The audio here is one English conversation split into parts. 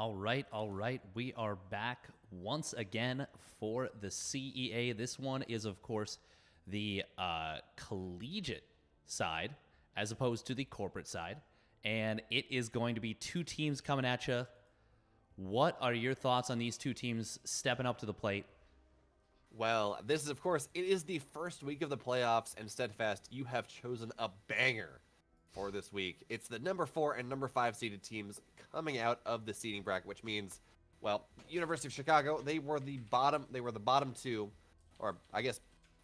All right. We are back once again for the CEA. This one is, of course, the collegiate side as opposed to the corporate side. And it is going to be two teams coming at you. What are your thoughts on these two teams stepping up to the plate? Well, this is, of course, it is the first week of the playoffs, and Steadfast, you have chosen a banger for this week. It's the number 4 and number 5 seeded teams coming out of the seeding bracket, which means, well, University of Chicago, they were the bottom two, or I guess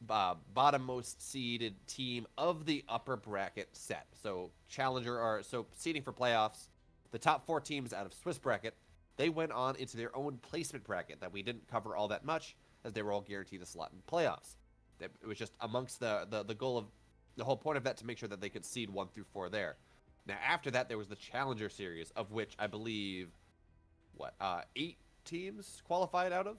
bottommost seeded team of the upper bracket set. So seeding for playoffs, the top 4 teams out of Swiss bracket, they went on into their own placement bracket that we didn't cover all that much, as they were all guaranteed a slot in playoffs. It was just amongst the goal of the whole point of that to make sure that they could seed 1 through 4 there. Now after that, there was the Challenger Series, of which I believe 8 teams qualified out of.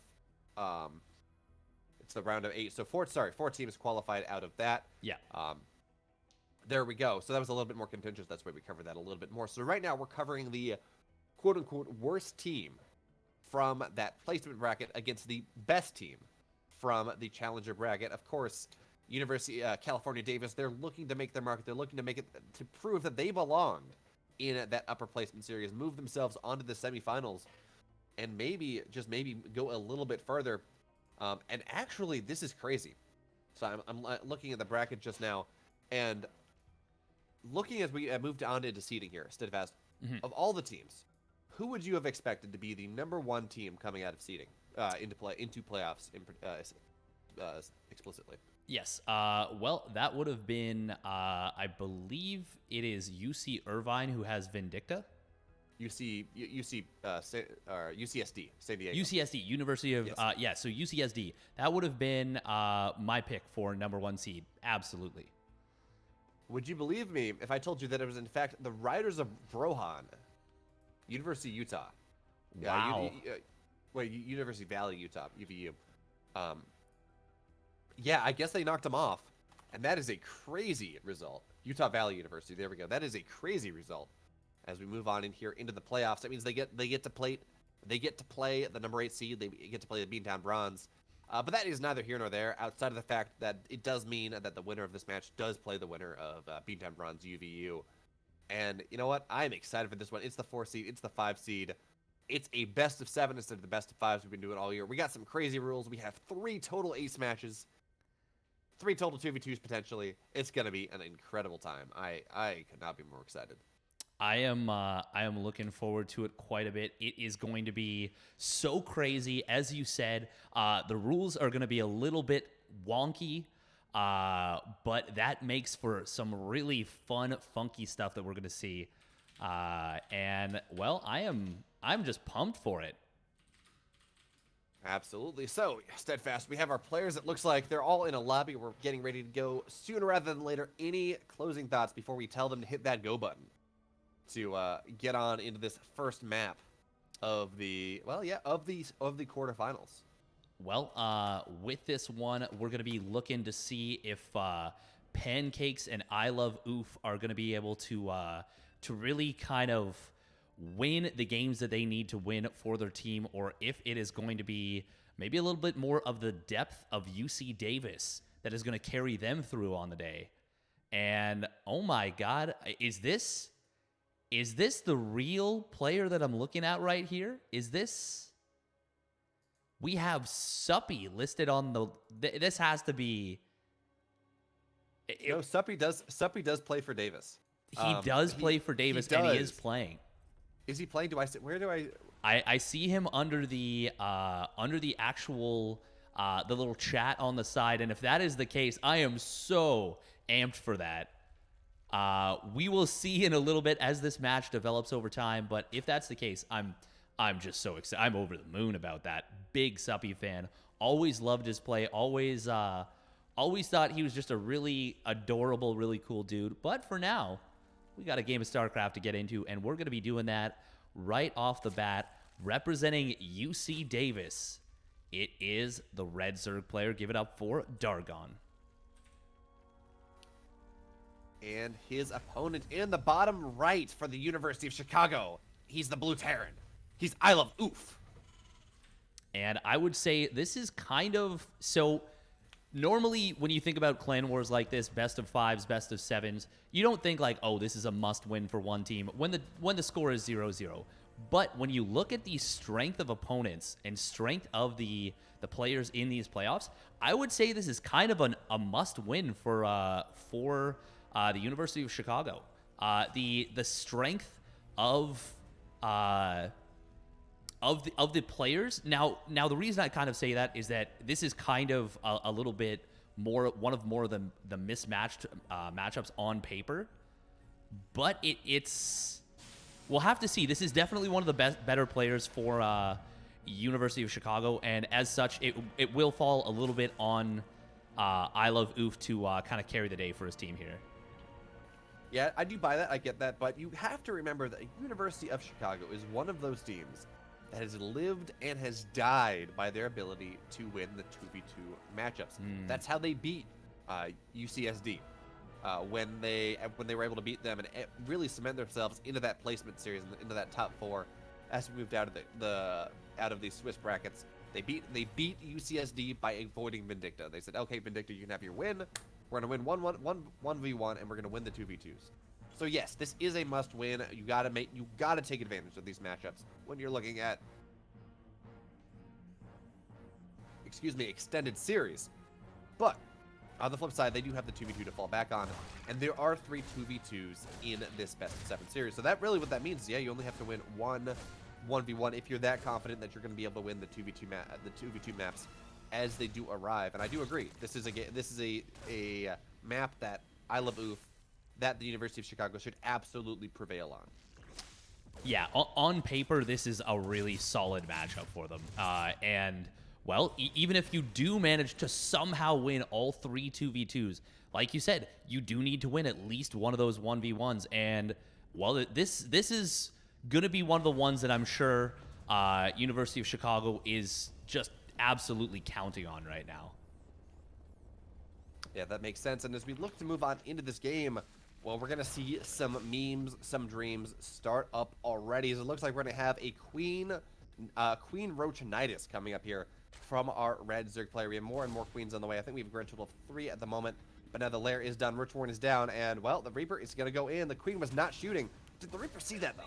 It's the round of 8, so 4 teams qualified out of that. Yeah. There we go. So that was a little bit more contentious. That's why we covered that a little bit more. So right now we're covering the quote-unquote worst team from that placement bracket against the best team from the challenger bracket. Of course, University California Davis, they're looking to make their market. They're looking to make it to prove that they belong in that upper placement series, move themselves onto the semifinals, and maybe, just maybe, go a little bit further. And actually, this is crazy. So I'm looking at the bracket just now, and looking as we moved on into seeding here, Steadfast, of all the teams, who would you have expected to be the number 1 team coming out of seeding into playoffs explicitly? Yes. Well, that would have been, I believe it is UC Irvine who has Vindicta. UCSD, San Diego. UCSD, University of, Yes. So UCSD. That would have been my pick for number 1 seed. Absolutely. Would you believe me if I told you that it was, in fact, the Riders of Brohan, University of Utah. Wow. University Valley, Utah, UVU. Yeah, I guess they knocked them off. And that is a crazy result. Utah Valley University, there we go. That is a crazy result. As we move on in here into the playoffs, that means they get to play the number 8 seed. They get to play the Beantown Bronze. But that is neither here nor there, outside of the fact that it does mean that the winner of this match does play the winner of Beantown Bronze UVU. And you know what? I'm excited for this one. It's the 4 seed. It's the 5 seed. It's a best of 7 instead of the best of 5s we've been doing all year. We got some crazy rules. We have 3 total ace matches. 3 total 2v2s potentially. It's going to be an incredible time. I could not be more excited. I am looking forward to it quite a bit. It is going to be so crazy. As you said, the rules are going to be a little bit wonky. But that makes for some really fun, funky stuff that we're going to see. And well, I'm just pumped for it. Absolutely. So, Steadfast, we have our players. It looks like they're all in a lobby. We're getting ready to go sooner rather than later. Any closing thoughts before we tell them to hit that go button to get on into this first map of the quarterfinals? Well, with this one, we're going to be looking to see if Pancakes and I Love Oof are going to be able to really kind of win the games that they need to win for their team, or if it is going to be maybe a little bit more of the depth of UC Davis that is going to carry them through on the day. And oh my God, is this the real player that I'm looking at right here? Is this... We have Suppy listed on the... This has to be... No, Suppy does play for Davis. He does play for Davis, and he is playing. Is he playing? Where do I... I see him under the actual the little chat on the side, and if that is the case, I am so amped for that. We will see in a little bit as this match develops over time, but if that's the case, I'm just so excited. I'm over the moon about that. Big Suppy fan. Always loved his play. Always thought he was just a really adorable, really cool dude. But for now, we got a game of Starcraft to get into, and we're going to be doing that right off the bat. Representing UC Davis, it is the Red Zerg player. Give it up for Dargon. And his opponent in the bottom right for the University of Chicago, he's the Blue Terran. He's I Love Oof. And I would say this is kind of so. Normally, when you think about clan wars like this, best of 5s, best of 7s, you don't think like, oh, this is a must-win for one team when the score is 0-0. But when you look at the strength of opponents and strength of the players in these playoffs, I would say this is kind of a must-win for the University of Chicago. The strength of the players. Now the reason I kind of say that is that this is kind of a little bit one of the mismatched matchups on paper, but it's we'll have to see. This is definitely one of the better players for University of Chicago, and as such, it will fall a little bit on I Love Oof to kind of carry the day for his team here. Yeah, I do buy that. I get that, but you have to remember that University of Chicago is one of those teams that has lived and has died by their ability to win the 2v2 matchups. That's how they beat UCSD when they were able to beat them and really cement themselves into that placement series, into that top 4 as we moved out of these Swiss brackets. They beat UCSD by avoiding Vindicta. They said, okay, Vindicta, you can have your win. We're gonna win 1v1, and we're gonna win the 2v2s. So yes, this is a must-win. You gotta take advantage of these matchups when you're looking at, extended series. But on the flip side, they do have the 2v2 to fall back on, and there are 3 2v2s in this best of 7 series. So that really what that means is, yeah, you only have to win 1v1 if you're that confident that you're going to be able to win the 2v2 maps as they do arrive. And I do agree. This is a map that I Love Oof, that the University of Chicago should absolutely prevail on. Yeah, on paper, this is a really solid matchup for them. And, well, even if you do manage to somehow win all 3 2v2s, like you said, you do need to win at least one of those 1v1s. And, well, this is going to be one of the ones that I'm sure University of Chicago is just absolutely counting on right now. Yeah, that makes sense. And as we look to move on into this game, well, we're going to see some memes, some dreams start up already. As it looks like we're going to have a Queen Roachinitis coming up here from our red Zerg player. We have more and more Queens on the way. I think we have a grand total of 3 at the moment. But now the lair is done. Roachborn is down. And, well, the Reaper is going to go in. The Queen was not shooting. Did the Reaper see that, though?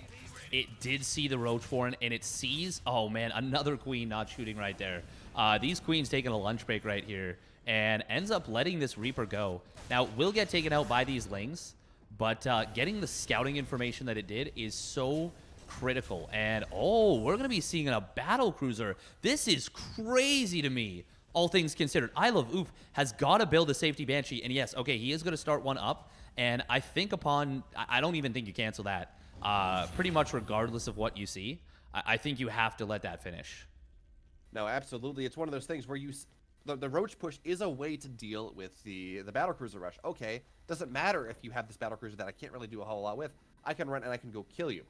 It did see the Roachborn, and it sees, oh, man, another Queen not shooting right there. These Queens taking a lunch break right here and ends up letting this Reaper go. Now, will get taken out by these Lings, but getting the scouting information that it did is so critical. And, oh, we're going to be seeing a battle cruiser. This is crazy to me, all things considered. I Love Oof has got to build a safety Banshee. And, yes, okay, he is going to start one up. And I think I don't even think you cancel that. Pretty much regardless of what you see, I think you have to let that finish. No, absolutely. It's one of those things where the Roach push is a way to deal with the battlecruiser rush. Okay, doesn't matter if you have this battlecruiser that I can't really do a whole lot with. I can run and I can go kill you.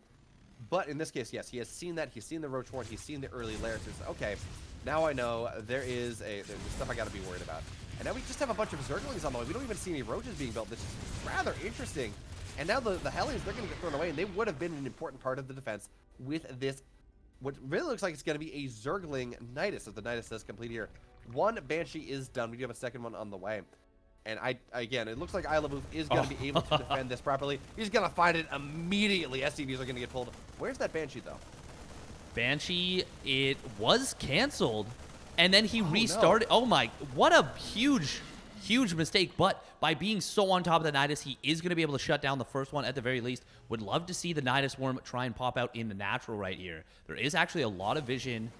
But in this case, yes, he has seen that. He's seen the Roach Horn. He's seen the early layers. So okay, now I know there's stuff I got to be worried about. And now we just have a bunch of Zerglings on the way. We don't even see any Roaches being built. This is rather interesting. And now the Hellions, they're going to get thrown away, and they would have been an important part of the defense with this. What really looks like it's going to be a Zergling Nidus, as the Nidus says complete here. 1 Banshee is done. We do have a second one on the way. And again, it looks like I Love Oof is going to be able to defend this properly. He's going to find it immediately. SCVs are going to get pulled. Where's that Banshee, though? Banshee, it was canceled, and then he restarted. No. Oh, my. What a huge mistake. But by being so on top of the Nidus, he is going to be able to shut down the first one at the very least. Would love to see the Nidus Worm try and pop out in the natural right here. There is actually a lot of vision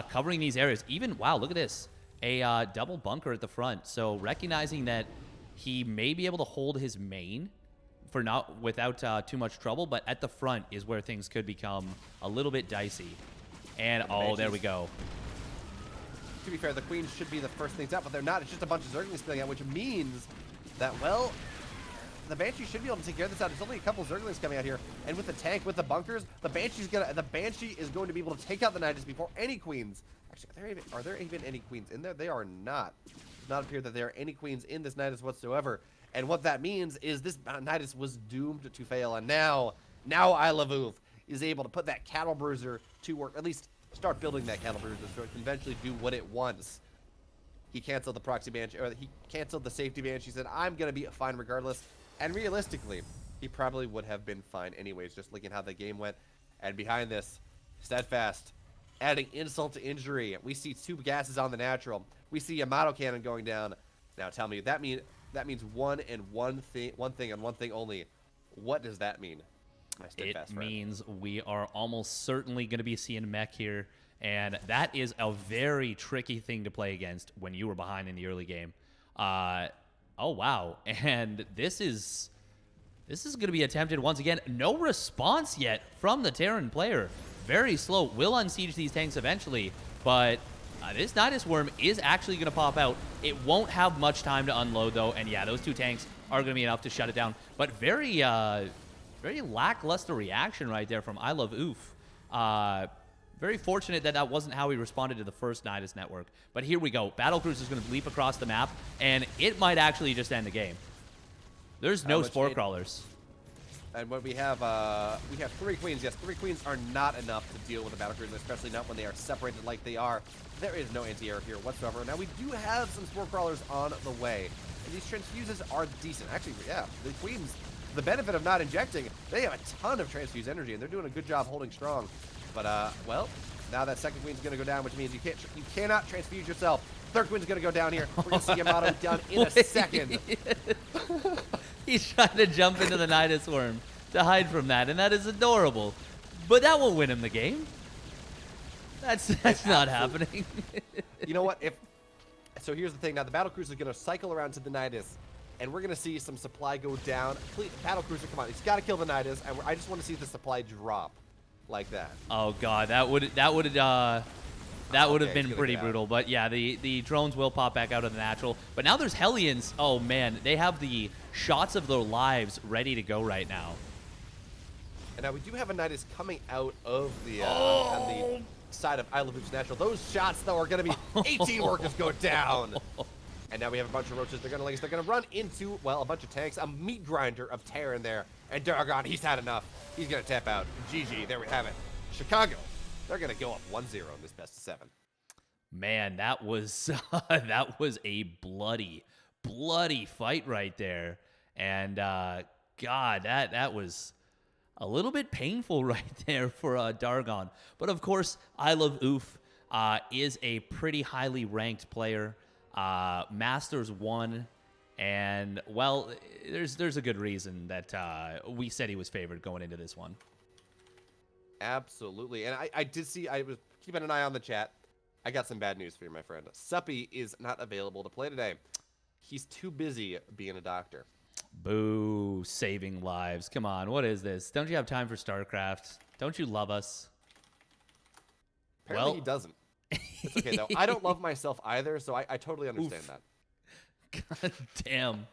covering these areas. Even, wow, look at this. A double bunker at the front. So recognizing that he may be able to hold his main without too much trouble, but at the front is where things could become a little bit dicey. And, oh, there we go. To be fair, the Queens should be the first things out, but they're not. It's just a bunch of Zerglings spilling out, which means that, well, the Banshee should be able to take care of this out. There's only a couple Zerglings coming out here, and with the tank, with the bunkers, the Banshee is going to be able to take out the Nidus before any Queens. Actually, are there even any Queens in there? They are not. It does not appear that there are any Queens in this Nidus whatsoever. And what that means is this Nidus was doomed to fail, and now I Love Oof is able to put that cattle bruiser to work, at least start building that cattle bruiser so it can eventually do what it wants. He canceled the proxy banshee, or he canceled the safety banshee. He said, I'm going to be fine regardless. And realistically, he probably would have been fine anyways, just looking how the game went. And behind this, Steadfast, adding insult to injury. We see 2 gases on the natural. We see Yamato cannon going down. Now tell me, that means one thing and one thing only. What does that mean, my Steadfast friend? Means we are almost certainly going to be seeing mech here. And that is a very tricky thing to play against when you were behind in the early game. Oh, wow. And this is going to be attempted once again. No response yet from the Terran player. Very slow. Will unsiege these tanks eventually, but this Nidus Worm is actually going to pop out. It won't have much time to unload, though, and yeah, those 2 tanks are going to be enough to shut it down. But very lackluster reaction right there from I Love Oof. Very fortunate that that wasn't how he responded to the first Nidus network. But here we go. Battlecruiser is going to leap across the map, and it might actually just end the game. There's no Spore Crawlers. And what we have 3 queens. Yes, 3 queens are not enough to deal with the battlecruiser, especially not when they are separated like they are. There is no anti-air here whatsoever. Now, we do have some Spore Crawlers on the way, and these transfuses are decent. Actually, yeah, the queens, the benefit of not injecting, they have a ton of transfuse energy, and they're doing a good job holding strong. But, well, now that second queen's going to go down, which means you cannot transfuse yourself. Third queen's going to go down here. We're going to see Yamato done in a second. He's trying to jump into the Nidus Worm to hide from that, and that is adorable. But that won't win him the game. That's not happening. You know what? So here's the thing. Now, the battlecruiser is going to cycle around to the Nidus, and we're going to see some supply go down. Please, battlecruiser, come on. He's got to kill the Nidus, and I just want to see the supply drop. Like that. Oh god, that would have been pretty brutal. But yeah, the drones will pop back out of the natural. But now there's Hellions. Oh man, they have the shots of their lives ready to go right now. And now we do have a Nidus coming out of the on the side of Isle of Hoops Natural. Those shots though are going to be 18 workers go down. And now we have a bunch of roaches. They're going to run into, well, a bunch of tanks. A meat grinder of terror in there. And Dargon, he's had enough. He's going to tap out. GG, there we have it. Chicago, they're going to go up 1-0 in this best of 7. Man, that was a bloody fight right there. And God, that was a little bit painful right there for Dargon. But of course, I Love Oof is a pretty highly ranked player. Masters 1, and well, there's a good reason that we said he was favored going into this one. Absolutely, and I did see, I was keeping an eye on the chat. I got some bad news for you, my friend. Suppy is not available to play today. He's too busy being a doctor. Boo, saving lives. Come on, what is this? Don't you have time for Starcraft? Don't you love us? Apparently he doesn't. It's okay, though. I don't love myself either, so I totally understand that. God damn.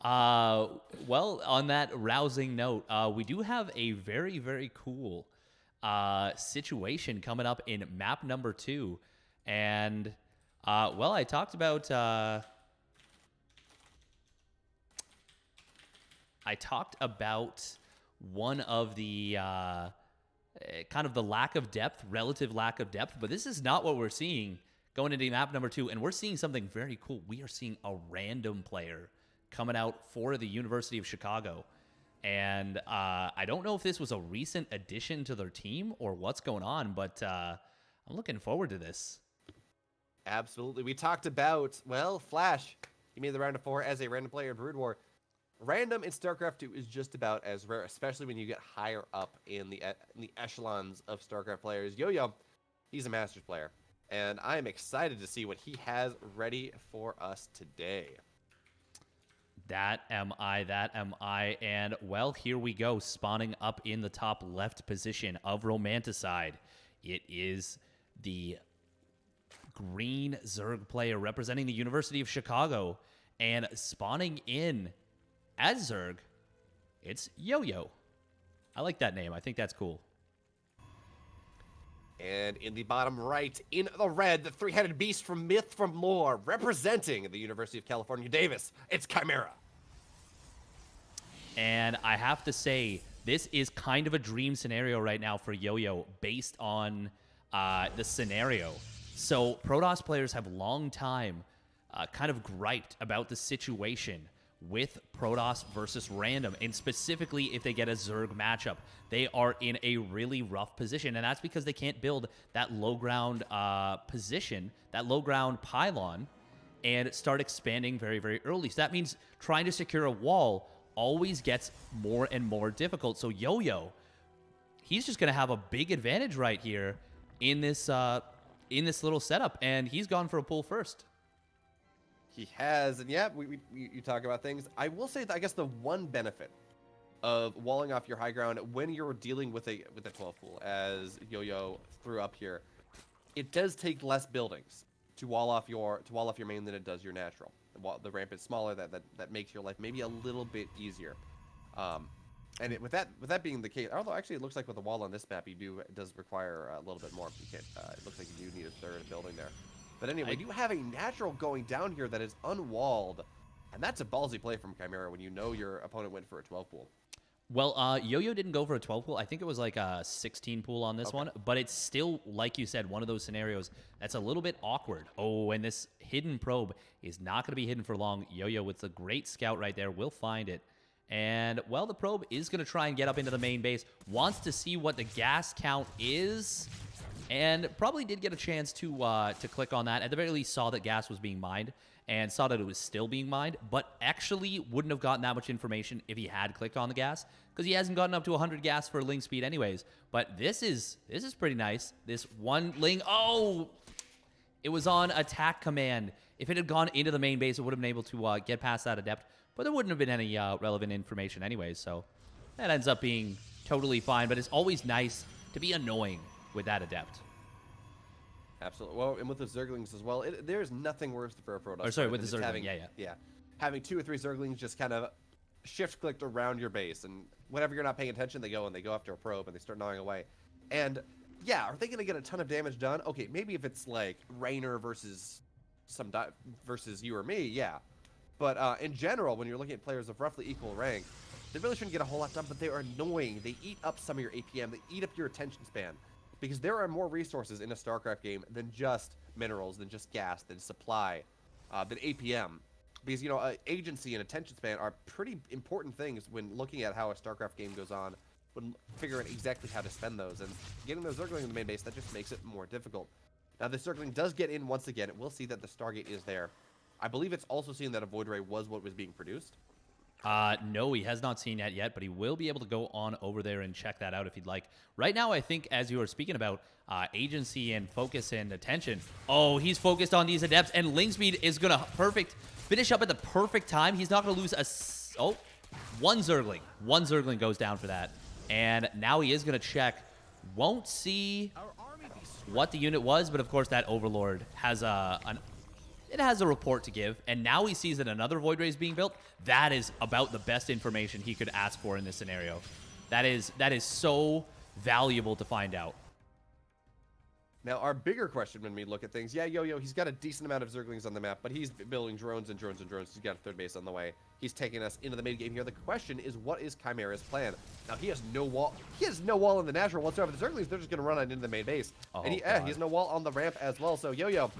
Well, on that rousing note, we do have a very, very cool situation coming up in map number 2. And, well, I talked about... one of the kind of the lack of depth, relative lack of depth, but this is not what we're seeing going into map number 2, and we're seeing something very cool. We are seeing a random player coming out for the University of Chicago, and I don't know if this was a recent addition to their team or what's going on, but I'm looking forward to this. Absolutely. We talked about, well, Flash. He made the round of 4 as a random player in Brood War. Random in StarCraft 2 is just about as rare, especially when you get higher up in the echelons of StarCraft players. Yo-Yo, he's a Masters player, and I am excited to see what he has ready for us today. That am I, and well, here we go, spawning up in the top left position of Romanticide. It is the green Zerg player representing the University of Chicago, and spawning in as Zerg, it's Yo-Yo. I like that name. I think that's cool. And in the bottom right, in the red, the three-headed beast from myth, from lore, representing the University of California, Davis, it's Chimera. And I have to say, this is kind of a dream scenario right now for Yo-Yo based on the scenario. So Protoss players have long time kind of griped about the situation with Protoss versus Random, and specifically if they get a Zerg matchup. They are in a really rough position, and that's because they can't build that low ground position, that low ground pylon, and start expanding very, very early. So that means trying to secure a wall always gets more and more difficult. So Yo-Yo, he's just going to have a big advantage right here in this little setup, and he's gone for a pull first. He has, and yeah, you talk about things. I will say that I guess the one benefit of walling off your high ground when you're dealing with a 12 pool, as Yo-Yo threw up here, it does take less buildings to wall off your main than it does your natural. The ramp is smaller, that makes your life maybe a little bit easier. And with that being the case, although actually it looks like with the wall on this map, it does require a little bit more. You can't. It looks like you do need a third building there. But anyway, you have a natural going down here that is unwalled, and that's a ballsy play from Chimera when you know your opponent went for a 12 pool. Well, Yo-Yo didn't go for a 12 pool. I think it was like a 16 pool on this one, but it's still, like you said, one of those scenarios that's a little bit awkward. Oh, and this hidden probe is not going to be hidden for long. Yo-Yo with a great scout right there will find it. And, well, the probe is going to try and get up into the main base, wants to see what the gas count is, and probably did get a chance to click on that. At the very least, saw that gas was being mined and saw that it was still being mined, but actually wouldn't have gotten that much information if he had clicked on the gas, because he hasn't gotten up to 100 gas for link speed anyways. But this is pretty nice. This one link, oh, it was on attack command. If it had gone into the main base, it would have been able to get past that adept, but there wouldn't have been any relevant information anyways, so that ends up being totally fine. But it's always nice to be annoying with that adept. Absolutely. Well, and with the Zerglings as well, there's nothing worse for a Protoss. Or sorry, with the Zergling, yeah. Having 2 or 3 Zerglings just kind of shift-clicked around your base, and whenever you're not paying attention, they go after a probe, and they start gnawing away. And, yeah, are they going to get a ton of damage done? Okay, maybe if it's, like, Raynor versus versus you or me, yeah. But in general, when you're looking at players of roughly equal rank, they really shouldn't get a whole lot done, but they are annoying. They eat up some of your APM. They eat up your attention span. Because there are more resources in a StarCraft game than just minerals, than just gas, than supply, than APM. Because, you know, agency and attention span are pretty important things when looking at how a StarCraft game goes on, when figuring exactly how to spend those. And getting those Zergling in the main base, that just makes it more difficult. Now, the Zergling does get in once again. It will see that the Stargate is there. I believe it's also seen that a Void Ray was what was being produced. No, he has not seen that yet, but he will be able to go on over there and check that out if he'd like. Right now, I think, as you were speaking about agency and focus and attention, oh, he's focused on these adepts, and link speed is going to finish up at the perfect time. He's not going to lose one Zergling. One Zergling goes down for that, and now he is going to check. Won't see what the unit was, but of course that Overlord has it has a report to give, and now he sees that another Void Ray is being built. That is about the best information he could ask for in this scenario. That is so valuable to find out. Now, our bigger question when we look at things, yeah, Yo-Yo, he's got a decent amount of Zerglings on the map, but he's building drones and drones and drones. He's got a third base on the way. He's taking us into the mid game here. The question is, what is Chimera's plan? Now, he has no wall. He has no wall in the natural whatsoever. The Zerglings, they're just going to run on into the main base. Oh, and he has no wall on the ramp as well. So Yo-Yo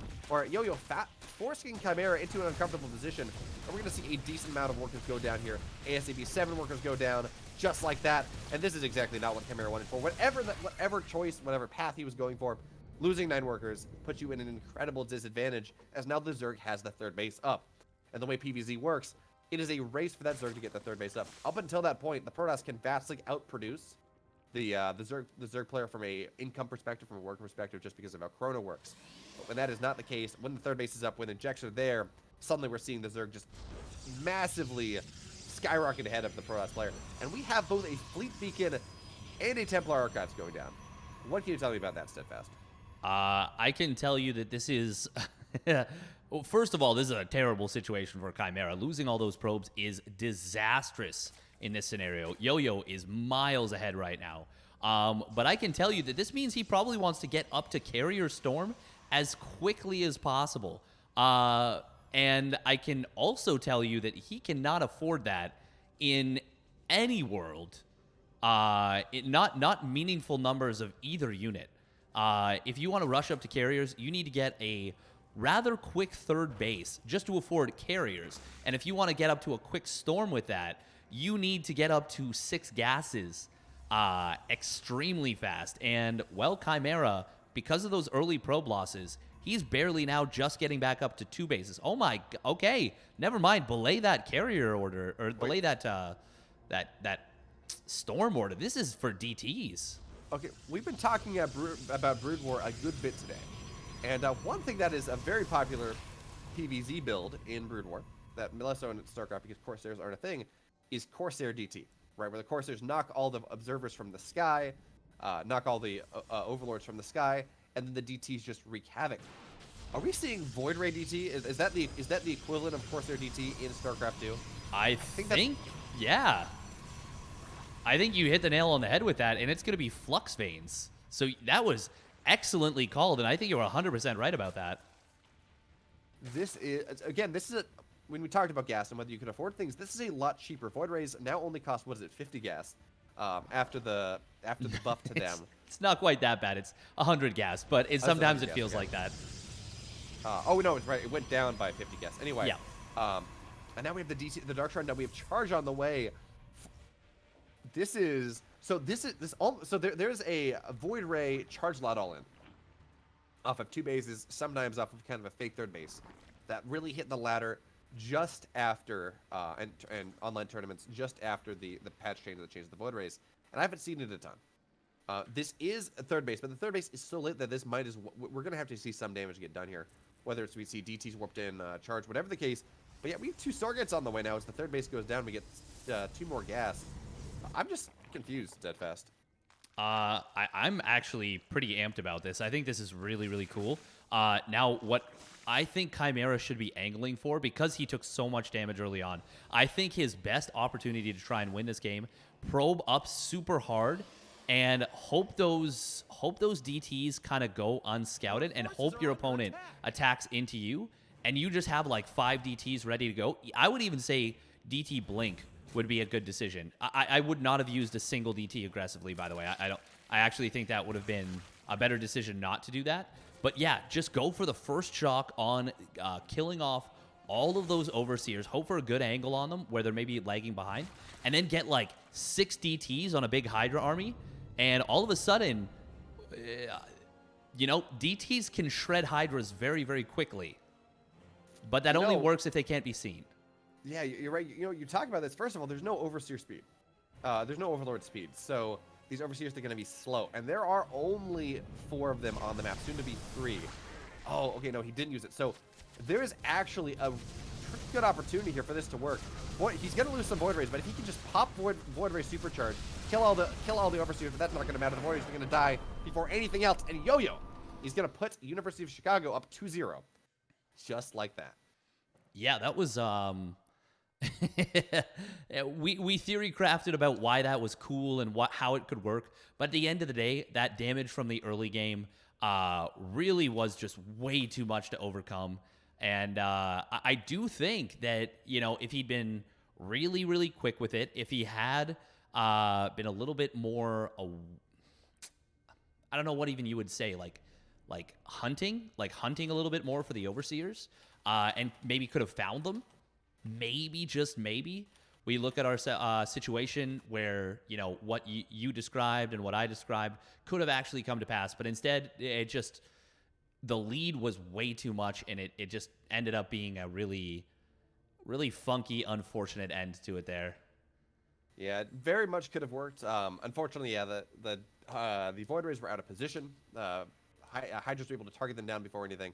forcing Chimera into an uncomfortable position. And we're going to see a decent amount of workers go down here. ASAP 7 workers go down just like that. And this is exactly not what Chimera wanted for. Whatever choice, whatever path he was going for, losing 9 workers puts you in an incredible disadvantage, as now the Zerg has the third base up. And the way PvZ works, it is a race for that Zerg to get the third base up. Up until that point, the Protoss can vastly outproduce the Zerg player from a income perspective, from a work perspective, just because of how Chrono works. But when that is not the case, when the third base is up, when injects are there, suddenly we're seeing the Zerg just massively skyrocket ahead of the Protoss player. And we have both a Fleet Beacon and a Templar Archives going down. What can you tell me about that, Steadfast? I can tell you that this is... Well, first of all, this is a terrible situation for Chimera. Losing all those probes is disastrous in this scenario. Yo-Yo is miles ahead right now. But I can tell you that this means he probably wants to get up to Carrier Storm as quickly as possible. And I can also tell you that he cannot afford that in any world Not meaningful numbers of either unit. If you want to rush up to carriers, you need to get a rather quick third base just to afford carriers. And if you want to get up to a quick storm with that, you need to get up to 6 gases extremely fast. And, well, Chimera, because of those early probe losses, he's barely now just getting back up to 2 bases. Oh my, okay, never mind. Belay that carrier order, or belay that storm order. This is for DTs. Okay, we've been talking about Brood War a good bit today. And one thing that is a very popular PvZ build in Brood War, that less so in Starcraft because Corsairs aren't a thing, is Corsair DT, right? Where the Corsairs knock all the observers from the sky, knock all the overlords from the sky, and then the DTs just wreak havoc. Are we seeing Void Ray DT? Is that the equivalent of Corsair DT in Starcraft 2? I think yeah. I think you hit the nail on the head with that, and it's going to be Flux Veins. So that was excellently called, and I think you were 100% right about that. This is when we talked about gas and whether you could afford things, this is a lot cheaper. Void Rays now only cost, what is it, 50 gas after the buff to them. It's not quite that bad. It's 100 gas, but sometimes it feels like that. Oh, no, it's right. It went down by 50 gas. Anyway, yeah. And now we have the Dark Shrine. Now we have Charge on the way. There's a Void Ray Charge lot all in off of 2 bases, sometimes off of kind of a fake third base that really hit the ladder just after and online tournaments just after the patch change that changed the Void Rays, and I haven't seen it a ton. This is a third base, but the third base is so lit that this we're gonna have to see some damage get done here, whether it's we see DTs warped in, Charge, whatever the case. But yeah, we have 2 Stargates on the way now. As the third base goes down, we get 2 more gas. I'm just confused, Steadfast. I'm actually pretty amped about this. I think this is really, really cool. Now, what I think Chimera should be angling for, because he took so much damage early on, I think his best opportunity to try and win this game, probe up super hard, and hope those DTs kind of go unscouted, and hope your opponent attacks into you, and you just have like 5 DTs ready to go. I would even say DT Blink would be a good decision. I would not have used a single DT aggressively, by the way. I actually think that would have been a better decision not to do that. But yeah, just go for the first shock on killing off all of those Overseers. Hope for a good angle on them where they're maybe lagging behind. And then get like 6 DTs on a big Hydra army. And all of a sudden, DTs can shred Hydras very, very quickly. But that only works if they can't be seen. Yeah, you're right. You talk about this. First of all, there's no Overseer speed. There's no Overlord speed. So these Overseers are going to be slow. And there are only 4 of them on the map, soon to be 3. Oh, okay, no, he didn't use it. So there is actually a pretty good opportunity here for this to work. Boy, he's going to lose some Void Rays, but if he can just pop Void Ray Supercharge, kill all the Overseers, but that's not going to matter. The Void Rays are going to die before anything else. And Yo-Yo, he's going to put University of Chicago up 2-0. Just like that. Yeah, that was... we theory crafted about why that was cool and how it could work, but at the end of the day, that damage from the early game really was just way too much to overcome. And I do think that, if he'd been really, really quick with it, if he had been a little bit more, I don't know what even you would say, like hunting a little bit more for the Overseers, and maybe could have found them. Maybe, just maybe, we look at our situation where, what you described and what I described could have actually come to pass. But instead, the lead was way too much, and it just ended up being a really, really funky, unfortunate end to it there. Yeah, it very much could have worked. Unfortunately, yeah, the Void Rays were out of position. Hydras were able to target them down before anything.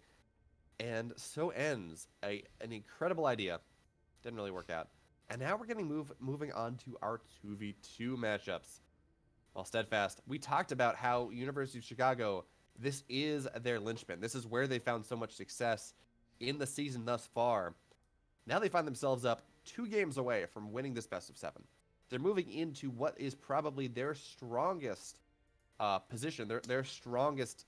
And so ends an incredible idea. Didn't really work out. And now we're getting moving on to our 2v2 matchups. Well, Steadfast, we talked about how University of Chicago, this is their linchpin. This is where they found so much success in the season thus far. Now they find themselves up 2 games away from winning this best of 7. They're moving into what is probably their strongest position, their strongest,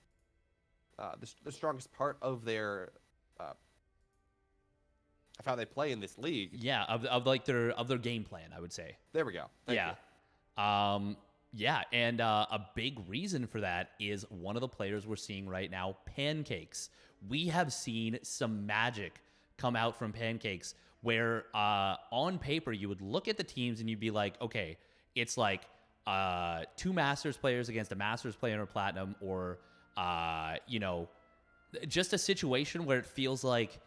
the strongest part of their of how they play in this league. Yeah, of their game plan, I would say. There we go. Thank you. Yeah, and a big reason for that is one of the players we're seeing right now, Pancakes. We have seen some magic come out from Pancakes where on paper you would look at the teams and you'd be like, okay, it's like two Masters players against a Masters player or Platinum, or, just a situation where it feels like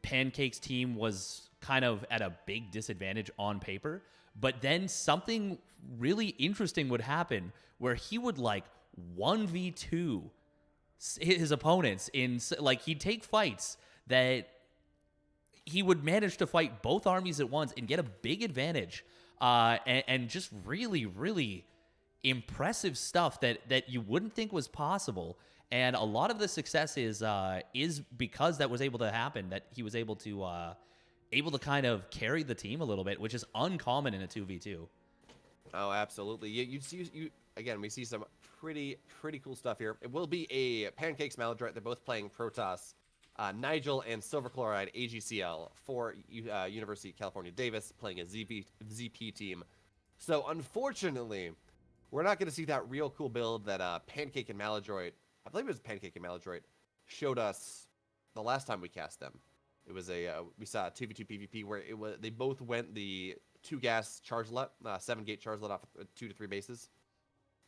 Pancake's team was kind of at a big disadvantage on paper, but then something really interesting would happen where he would like 1v2 his opponents in, like, he'd take fights that he would manage to fight both armies at once and get a big advantage, and just really, really impressive stuff that you wouldn't think was possible. And a lot of the success is because that was able to happen, that he was able to kind of carry the team a little bit, which is uncommon in a 2v2. Oh, absolutely. Again, we see some pretty cool stuff here. It will be a Pancakes Maladroit. They're both playing Protoss. Nigel and Silver Chloride AGCL for University of California, Davis, playing a ZP team. So unfortunately, we're not going to see that real cool build that Pancake and Maladroit, I believe it was Pancake and Maladroit, showed us the last time we cast them. It was we saw a 2v2 PvP where they both went the 2-gas chargelet, 7-gate chargelet off 2 to 3 bases,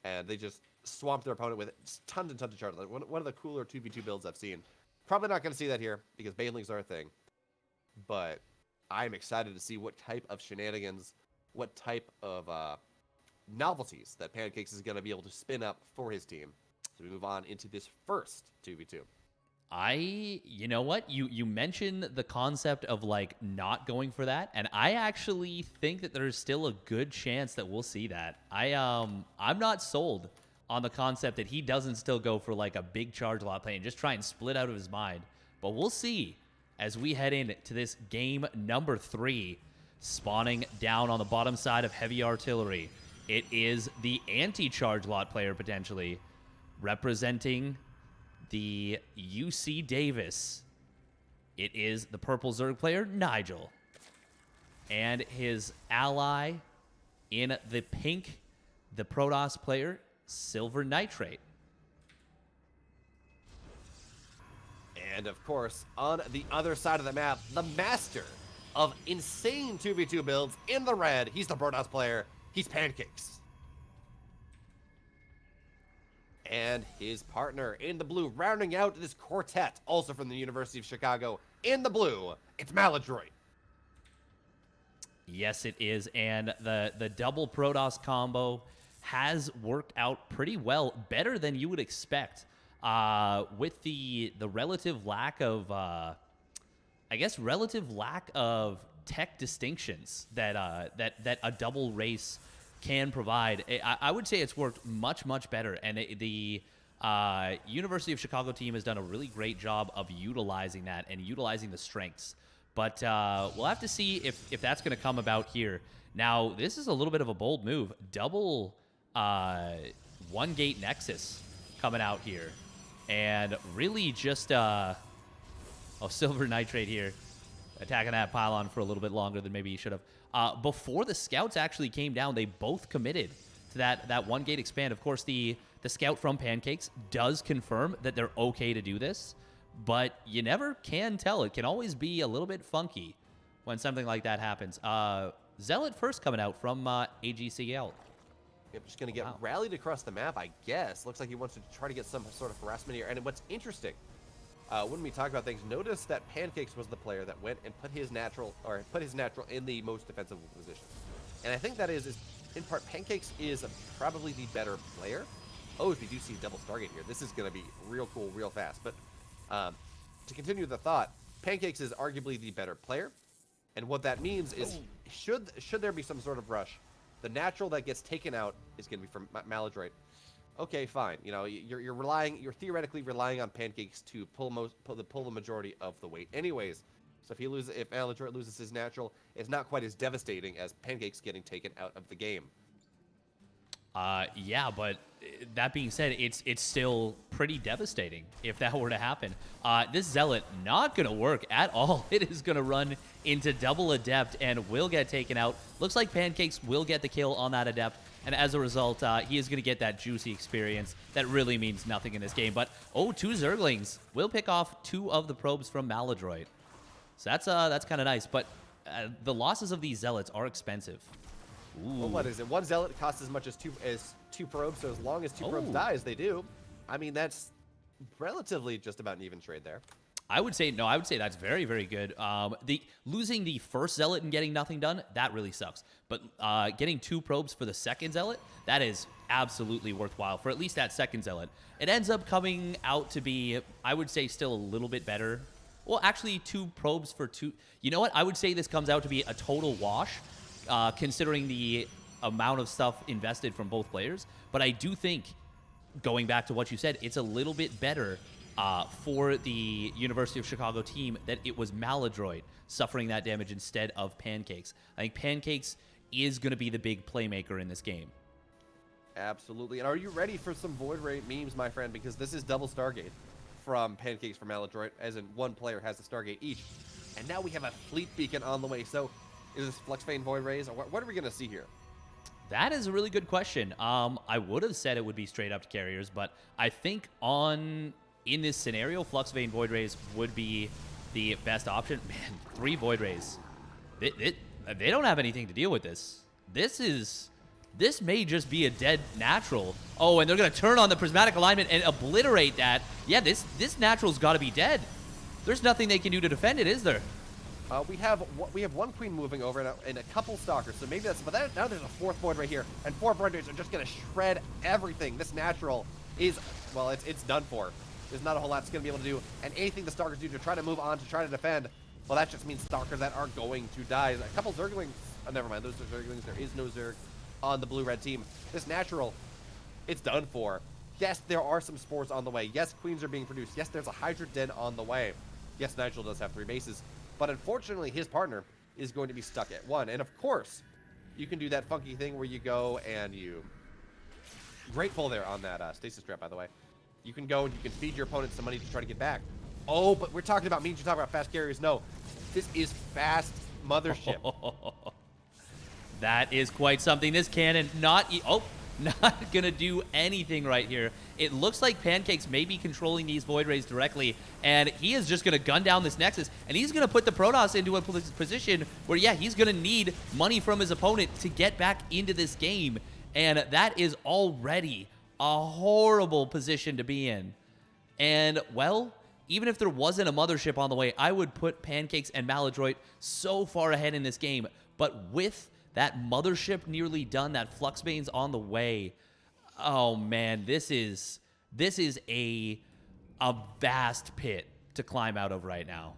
and they just swamped their opponent with tons and tons of chargelet. One of the cooler 2v2 builds I've seen. Probably not going to see that here because banelings are a thing, but I'm excited to see what type of shenanigans, what type of novelties that Pancakes is going to be able to spin up for his team. So we move on into this first 2v2. You know what? You mentioned the concept of like not going for that, and I actually think that there's still a good chance that we'll see that. I'm not sold on the concept that he doesn't still go for like a big charge lot play and just try and split out of his mind. But we'll see as we head into this game number 3, spawning down on the bottom side of heavy artillery. It is the anti-charge lot player potentially representing the UC Davis. It is the purple Zerg player, Nigel. And his ally in the pink, the Protoss player, Silver Nitrate. And of course, on the other side of the map, the master of insane 2v2 builds in the red. He's the Protoss player. He's Pancakes. And his partner in the blue, rounding out this quartet, also from the University of Chicago, in the blue, it's Maladroit. Yes, it is. And the double Protoss combo has worked out pretty well, better than you would expect, with the relative lack of, relative lack of tech distinctions that a double race can provide. I would say it's worked much better, and the University of Chicago team has done a really great job of utilizing that and utilizing the strengths. But we'll have to see if that's going to come about here. Now, this is a little bit of a bold move. Double 1-gate Nexus coming out here. And really just... Silver Nitrate here. Attacking that pylon for a little bit longer than maybe he should have. Before the scouts actually came down, they both committed to that 1-gate expand. Of course, the scout from Pancakes does confirm that they're okay to do this. But you never can tell. It can always be a little bit funky when something like that happens. Zealot first coming out from AGCL. Yep, just going to get rallied across the map, I guess. Looks like he wants to try to get some sort of harassment here. And what's interesting, when we talk about things, notice that Pancakes was the player that went and put his natural in the most defensive position. And I think that is in part, Pancakes is probably the better player. Oh, if you do see double Stargate here, this is going to be real cool, real fast. But to continue the thought, Pancakes is arguably the better player. And what that means is, should there be some sort of rush, the natural that gets taken out is going to be from Maladroit. Okay, fine. You know, you're theoretically relying on Pancakes to pull the majority of the weight, anyways. So if Maladroit loses his natural, it's not quite as devastating as Pancakes getting taken out of the game. Yeah, but that being said, it's still pretty devastating if that were to happen. This Zealot not going to work at all. It is going to run into double Adept and will get taken out. Looks like Pancakes will get the kill on that Adept, and as a result, he is going to get that juicy experience that really means nothing in this game. But, oh, 2 Zerglings will pick off 2 of the probes from Maladroit. So that's kind of nice, but the losses of these Zealots are expensive. Ooh. Well, what is it? 1 Zealot costs as much as two probes, so as long as 2 probes die, as they do, I mean, that's relatively just about an even trade there. I would say that's very, very good. Losing the first Zealot and getting nothing done, that really sucks. But getting 2 probes for the second Zealot, that is absolutely worthwhile for at least that second Zealot. It ends up coming out to be, I would say, still a little bit better. Well, actually, 2 probes for 2. You know what? I would say this comes out to be a total wash, considering the amount of stuff invested from both players. But I do think, going back to what you said, it's a little bit better for the University of Chicago team that it was Maladroit suffering that damage instead of Pancakes. I think Pancakes is going to be the big playmaker in this game. Absolutely. And are you ready for some Void Ray memes, my friend? Because this is double Stargate from Pancakes for Maladroit, as in 1 player has a Stargate each. And now we have a Fleet Beacon on the way. So is this Fluxbane Void Rays, or what are we going to see here? That is a really good question. I would have said it would be straight up to carriers, but I think in this scenario, Fluxbane Void Rays would be the best option. Man, 3 Void Rays. They don't have anything to deal with this. This may just be a dead natural. Oh, and they're going to turn on the Prismatic Alignment and obliterate that. Yeah, this natural's got to be dead. There's nothing they can do to defend it, is there? We have 1 Queen moving over and a couple Stalkers, so maybe that's... But now there's a 4th Void right here, and 4 Void Rays are just going to shred everything. This natural is... Well, it's done for. There's not a whole lot it's going to be able to do, and anything the Stalkers do to try to move on, to try to defend, well, that just means Stalkers that are going to die. A couple Zerglings... Oh, never mind, those are Zerglings. There is no Zerg on the blue-red team. This natural, it's done for. Yes, there are some spores on the way. Yes, queens are being produced. Yes, there's a Hydra Den on the way. Yes, Nigel does have 3 bases. But unfortunately, his partner is going to be stuck at 1. And of course, you can do that funky thing where you go and you... Great pull there on that stasis trap, by the way. You can go and you can feed your opponent some money to try to get back. Oh, but we're talking about means. You're talking about fast carriers. No, this is fast mothership. That is quite something. This cannon not going to do anything right here. It looks like Pancakes may be controlling these Void Rays directly, and he is just going to gun down this Nexus, and he's going to put the Protoss into a position where, yeah, he's going to need money from his opponent to get back into this game, and that is already a horrible position to be in. And, well, even if there wasn't a mothership on the way, I would put Pancakes and Maladroit so far ahead in this game, but with that mothership nearly done, that Fluxbane's on the way. Oh man, this is a vast pit to climb out of right now.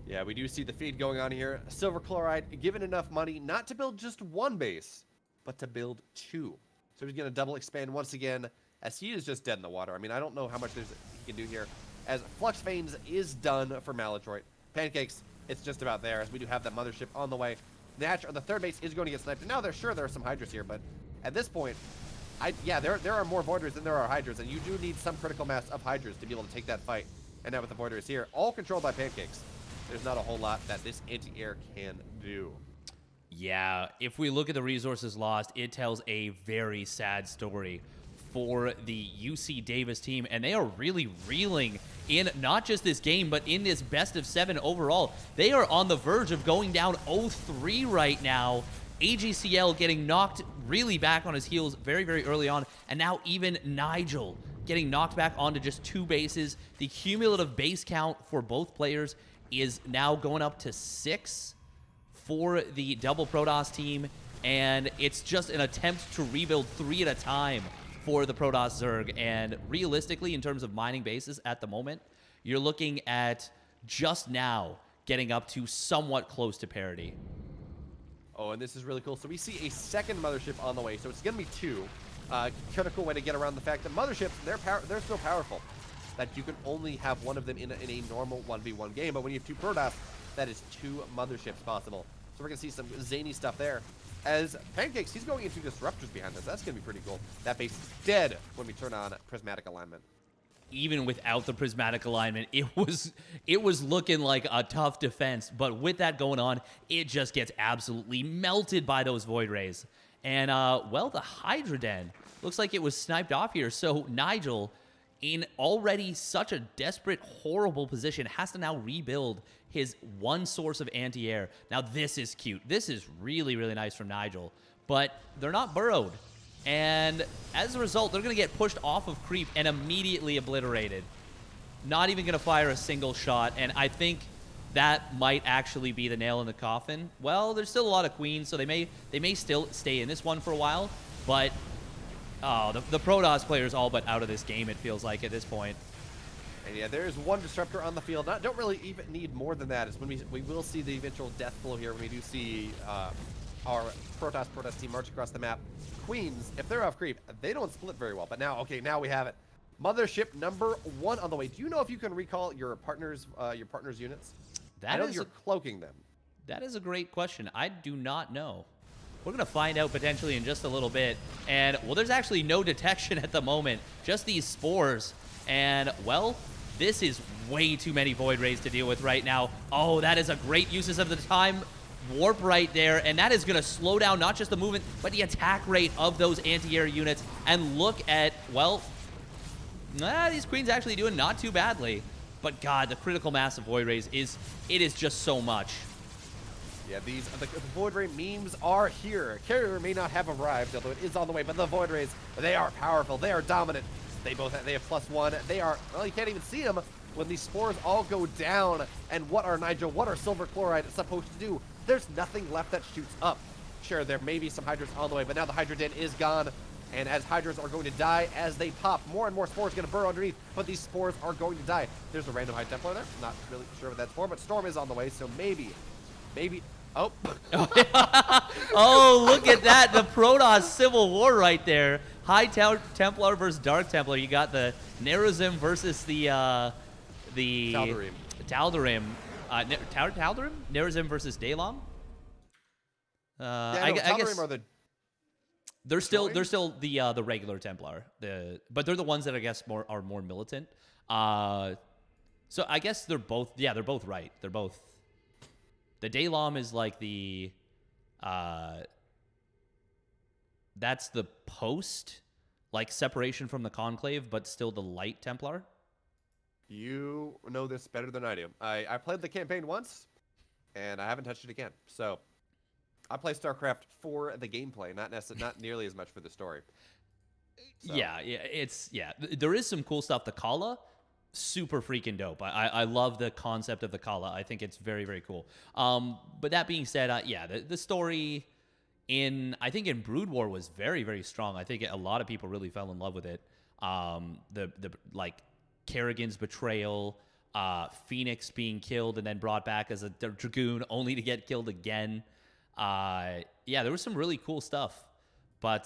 Yeah, we do see the feed going on here. Silver Chloride given enough money not to build just 1 base, but to build 2. So he's going to double expand once again, as he is just dead in the water. I mean, I don't know how much he can do here, as Fluxbane's is done for Maladroit. Pancakes, it's just about there, as we do have that mothership on the way. The 3rd base is going to get sniped. And now there are some Hydras here, but at this point, there are more Voiders than there are Hydras, and you do need some critical mass of Hydras to be able to take that fight. And now with the Voiders here, all controlled by Pancakes, there's not a whole lot that this anti-air can do. Yeah, if we look at the resources lost, it tells a very sad story for the UC Davis team, and they are really reeling in not just this game, but in this best of 7 overall. They are on the verge of going down 0-3 right now. AGCL getting knocked really back on his heels very, very early on, and now even Nigel getting knocked back onto just 2 bases. The cumulative base count for both players is now going up to 6 for the double Protoss team, and it's just an attempt to rebuild 3 at a time for the Protoss Zerg. And realistically, in terms of mining bases at the moment, you're looking at just now getting up to somewhat close to parity. Oh, and this is really cool. So we see a second mothership on the way. So it's going to be 2. Critical way to get around the fact that motherships, they're so powerful that you can only have one of them in a normal 1v1 game. But when you have 2 Protoss, that is 2 motherships possible. So we're going to see some zany stuff there. As Pancakes, he's going into Disruptors behind us. That's going to be pretty cool. That base is dead when we turn on Prismatic Alignment. even without the prismatic alignment, it was looking like a tough defense. But with that going on, it just gets absolutely melted by those Void Rays. And, well, the Hydra Den looks like it was sniped off here. So Nigel, in already such a desperate, horrible position, has to now rebuild his one source of anti-air. Now, this is cute. This is really, really nice from Nigel. But they're not burrowed. And as a result, they're going to get pushed off of creep and immediately obliterated. Not even going to fire a single shot. And I think that might actually be the nail in the coffin. Well, there's still a lot of queens, so they may still stay in this one for a while. But the Protoss players all but out of this game, it feels like, at this point. And yeah, there is one disruptor on the field. Don't really even need more than that. Is when we will see the eventual death blow here when we do see our Protoss team march across the map. Queens, if they're off creep, they don't split very well. But now, okay, now we have it. Mothership number 1 on the way. Do you know if you can recall your partner's units? I know you're cloaking them. That is a great question. I do not know. We're going to find out potentially in just a little bit. And, well, there's actually no detection at the moment. Just these spores. And, well, this is way too many Void Rays to deal with right now. Oh, that is a great uses of the time warp right there. And that is going to slow down not just the movement, but the attack rate of those anti-air units. And look at, well, these queens actually doing not too badly. But, God, the critical mass of Void Rays is just so much. Yeah, the Void Ray memes are here. Carrier may not have arrived, although it is on the way, but the Void Rays, they are powerful. They are dominant. They have +1. They are, well, you can't even see them when these spores all go down. And what are silver chloride supposed to do? There's nothing left that shoots up. Sure, there may be some Hydras on the way, but now the Hydra Den is gone. And as Hydras are going to die as they pop, more and more spores are going to burrow underneath, but these spores are going to die. There's a random High Templar there. Not really sure what that's for, but Storm is on the way, so maybe. Oh. Oh, look at that. The Protoss Civil War right there. High Templar versus Dark Templar. You got the Nerazim versus the Tal'Darim. Tal'Darim? Nerazim versus Daylom? I guess are the they're still the regular Templar. But they're the ones that I guess are more militant. So I guess they're both right. They're both. The Daylom is like the that's the post, like, separation from the Conclave, but still the light Templar. You know this better than I do. I played the campaign once, and I haven't touched it again. So I play Starcraft for the gameplay, not nearly as much for the story. So. Yeah. There is some cool stuff. The Kala, super freaking dope. I love the concept of the Kala. I think it's very, very cool. But that being said, the story I think in Brood War was very, very strong. I think a lot of people really fell in love with it. The like Kerrigan's betrayal, Phoenix being killed and then brought back as a Dragoon only to get killed again. There was some really cool stuff. But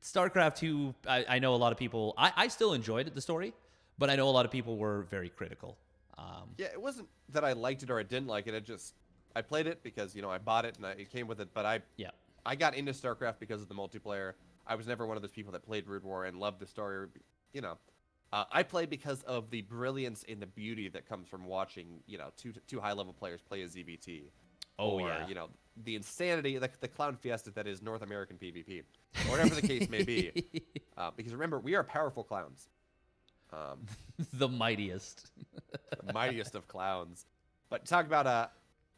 StarCraft 2, I know a lot of people, I still enjoyed the story, but I know a lot of people were very critical. It wasn't that I liked it or I didn't like it. I played it because, I bought it and it came with it, but I got into StarCraft because of the multiplayer. I was never one of those people that played Brood War and loved the story, I played because of the brilliance and the beauty that comes from watching, two high-level players play a ZVT. The insanity, the clown fiesta that is North American PvP, or whatever the case may be. Because remember, we are powerful clowns. The mightiest. The mightiest of clowns. But talk about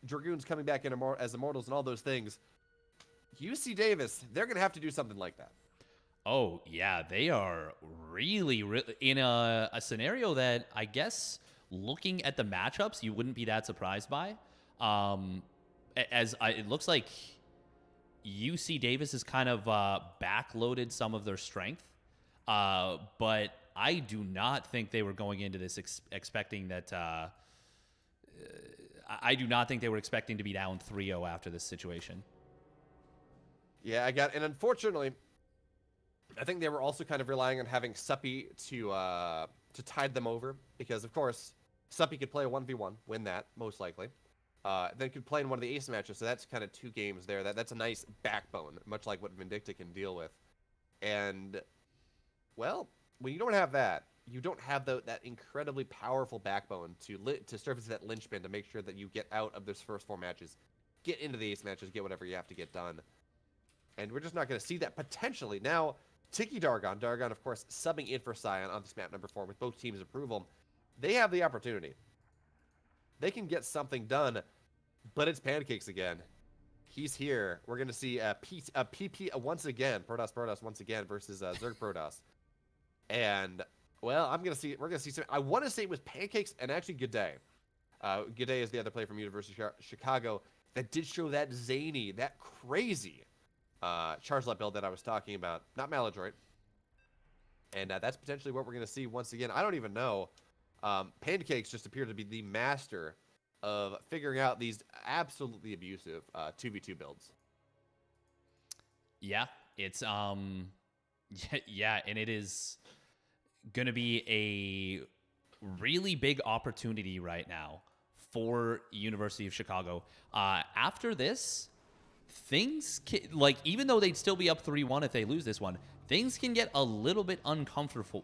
Dragoons coming back as immortals and all those things. UC Davis, they're going to have to do something like that. Oh, yeah, they are really in a scenario that I guess looking at the matchups, you wouldn't be that surprised by. It looks like UC Davis has kind of backloaded some of their strength. But I do not think they were going into this expecting that. I do not think they were expecting to be down 3-0 after this situation. Yeah, and unfortunately, I think they were also kind of relying on having Suppy to tide them over, because of course Suppy could play a 1v1, win that most likely. Then could play in one of the ace matches, so that's kind of 2 games there. That's a nice backbone, much like what Vindicta can deal with. And Well, when you don't have that, you don't have that incredibly powerful backbone to serve as that linchpin to make sure that you get out of those first 4 matches, get into the ace matches, get whatever you have to get done. And we're just not going to see that potentially. Now, Tiki Dargon, of course, subbing in for Scion on this map number 4 with both teams' approval. They have the opportunity. They can get something done, but it's Pancakes again. He's here. We're going to see a PP once again, Protoss once again versus Zerg Protoss. And, well, we're going to see some, I want to say it was Pancakes and actually G'day. G'day is the other player from University of Chicago that did show that zany, that crazy Charizard build that I was talking about. Not Maladroit. And that's potentially what we're going to see once again. I don't even know. Pancakes just appear to be the master of figuring out these absolutely abusive 2v2 builds. Yeah, it's yeah, and it is gonna be a really big opportunity right now for University of Chicago. After this, things can, like, even though they'd still be up 3-1 if they lose this one, things can get a little bit uncomfortable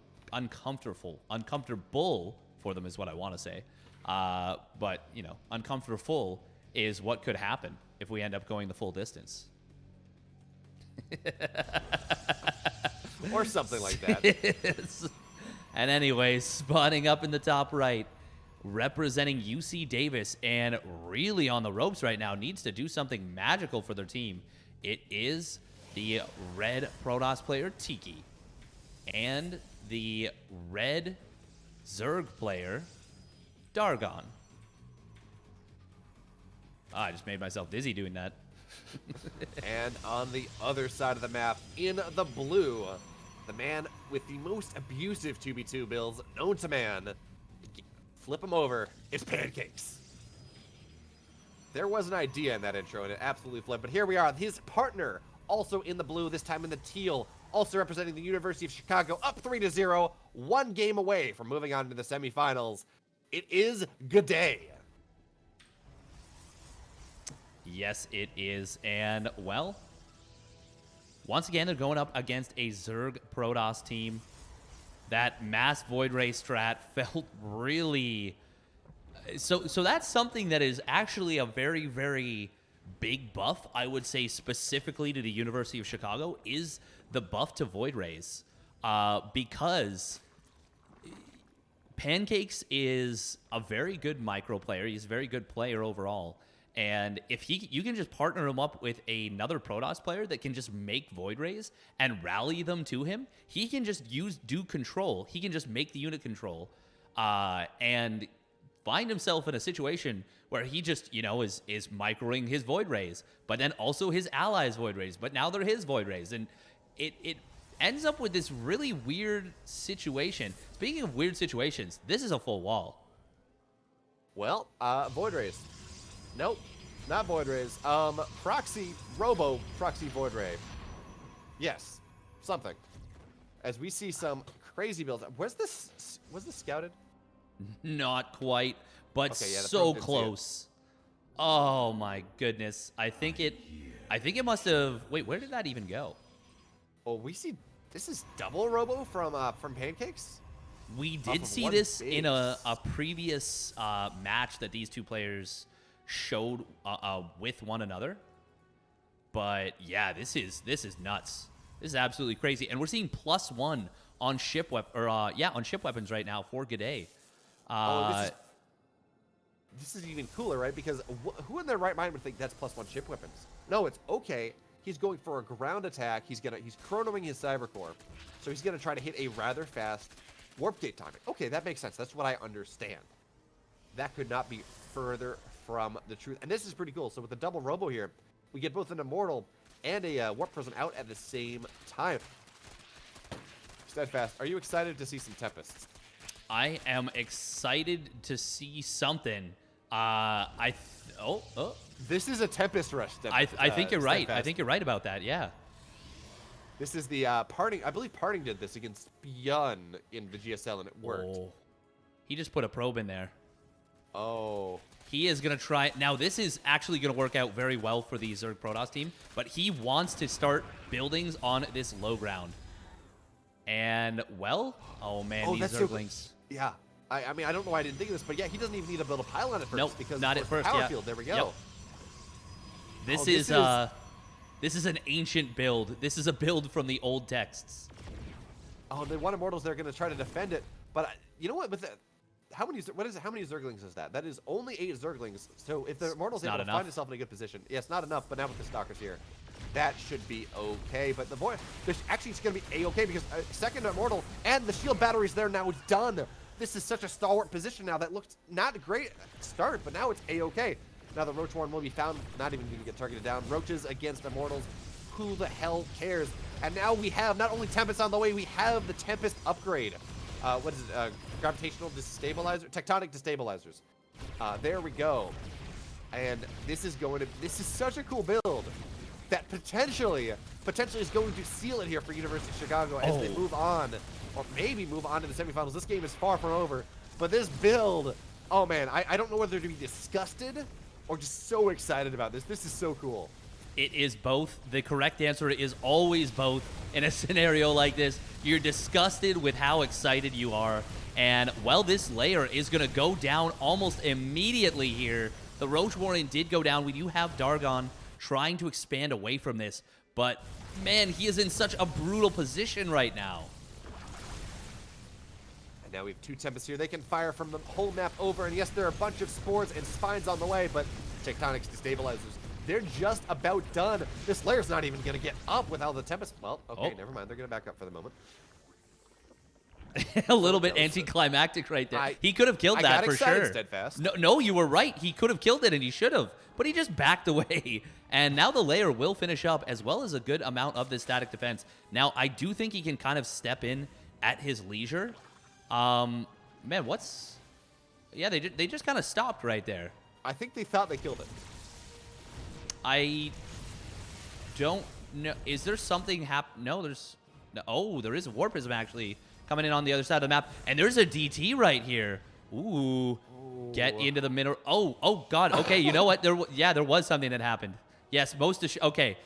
for them is what I want to say. But, you know, uncomfortable is what could happen if we end up going the full distance. Or something like that. And anyway, spawning up in the top right, representing UC Davis and really on the ropes right now, needs to do something magical for their team. It is the red Protoss player, Tiki, and the red Zerg player, Dargon. I just made myself dizzy doing that. And on the other side of the map, in the blue, the man with the most abusive 2v2 builds known to man. Flip him over. It's Pancakes. There was an idea in that intro, and it absolutely flipped. But here we are. His partner, also in the blue, this time in the teal, also representing the University of Chicago, up 3-0, 1 game away from moving on to the semifinals. It is G'day. Yes, it is. And, well, once again, they're going up against a Zerg Protoss team. That mass Void Ray strat felt really... So that's something that is actually a very, very big buff, I would say, specifically to the University of Chicago, is the buff to Void Rays. Because Pancakes is a very good micro player. He's a very good player overall. And if you can just partner him up with another Protoss player that can just make Void Rays and rally them to him, he can just do control. He can just make the unit control and find himself in a situation where he just, you know, is microing his Void Rays, but then also his allies' Void Rays, but now they're his Void Rays. And it ends up with this really weird situation. Speaking of weird situations, this is a full wall. Well, Void Rays. Nope, not Void Rays. Proxy Void Ray. Yes, something. As we see some crazy builds. Was this scouted? Not quite, but okay, yeah, so close. Oh my goodness. I think it must have. Wait, where did that even go? Oh, we see. This is double Robo from Pancakes. We did see this in a previous match that these two players showed with one another. But yeah, this is nuts. This is absolutely crazy, and we're seeing +1 on ship on ship weapons right now for G'day. This is even cooler, right? Because who in their right mind would think that's +1 ship weapons? No, it's okay. He's going for a ground attack. He's chronoing his Cybercore, so he's gonna try to hit a rather fast warp gate timing. Okay, that makes sense. That's what I understand. That could not be further from the truth. And this is pretty cool. So with the double Robo here, we get both an Immortal and a Warp Prism out at the same time. Steadfast, are you excited to see some Tempests? I am excited to see something. This is a Tempest Rush. I think you're right. Steadfast. I think you're right about that. Yeah. This is the Parting. I believe Parting did this against Beyond in the GSL, and it worked. Oh. He just put a probe in there. Oh. He is going to try. Now, this is actually going to work out very well for the Zerg Protoss team, but he wants to start buildings on this low ground. And, well, oh, man, these that's so Zerglings. Yeah. I mean, I don't know why I didn't think of this, but yeah, he doesn't even need to build a pylon at first. Nope, because not of at course, first, power yeah. field, there we go. Yep. This is an ancient build. This is a build from the old texts. Oh, they want Immortals. They're going to try to defend it, but you know what? With how many Zerglings is that? That is only 8 Zerglings. So if the Immortals able to find itself in a good position, yeah, it's not enough. But now with the Stalkers here, that should be okay. But the void, there's actually it's going to be a-okay because second Immortal and the shield batteries there now is done. This is such a stalwart position now that looked not great at start, but now it's a-okay. Now the Roach Warren will be found, not even going to get targeted down. Roaches against Immortals. Who the hell cares? And now we have not only Tempest on the way, we have the Tempest upgrade. What is it? Gravitational destabilizer? Tectonic destabilizers. There we go. And this is such a cool build that potentially is going to seal it here for University of Chicago as they move on, or maybe move on to the semifinals. This game is far from over, but this build, oh man, I don't know whether to be disgusted or just so excited about this. This is so cool. It is both. The correct answer is always both in a scenario like this. You're disgusted with how excited you are. And, well, this layer is going to go down almost immediately here. The Roach Warren did go down. We do have Dargon trying to expand away from this. But, man, he is in such a brutal position right now. And now we have 2 Tempests here. They can fire from the whole map over. And, yes, there are a bunch of spores and spines on the way, but Tectonics destabilizers, they're just about done. This layer's not even going to get up with all the Tempest. Well, okay, never mind. They're going to back up for the moment. A little bit anticlimactic right there. He could have killed that for sure. Steadfast. No, you were right. He could have killed it, and he should have. But he just backed away. And now the layer will finish up, as well as a good amount of this static defense. Now, I do think he can kind of step in at his leisure. Man, what's... Yeah, they just kind of stopped right there. I think they thought they killed it. I don't know. Is there something No, there's... No, oh, there is a War Prism, actually, coming in on the other side of the map. And there's a DT right here. Ooh. Get into the middle. Oh, God. Okay, you know what? There was something that happened. Yes, okay.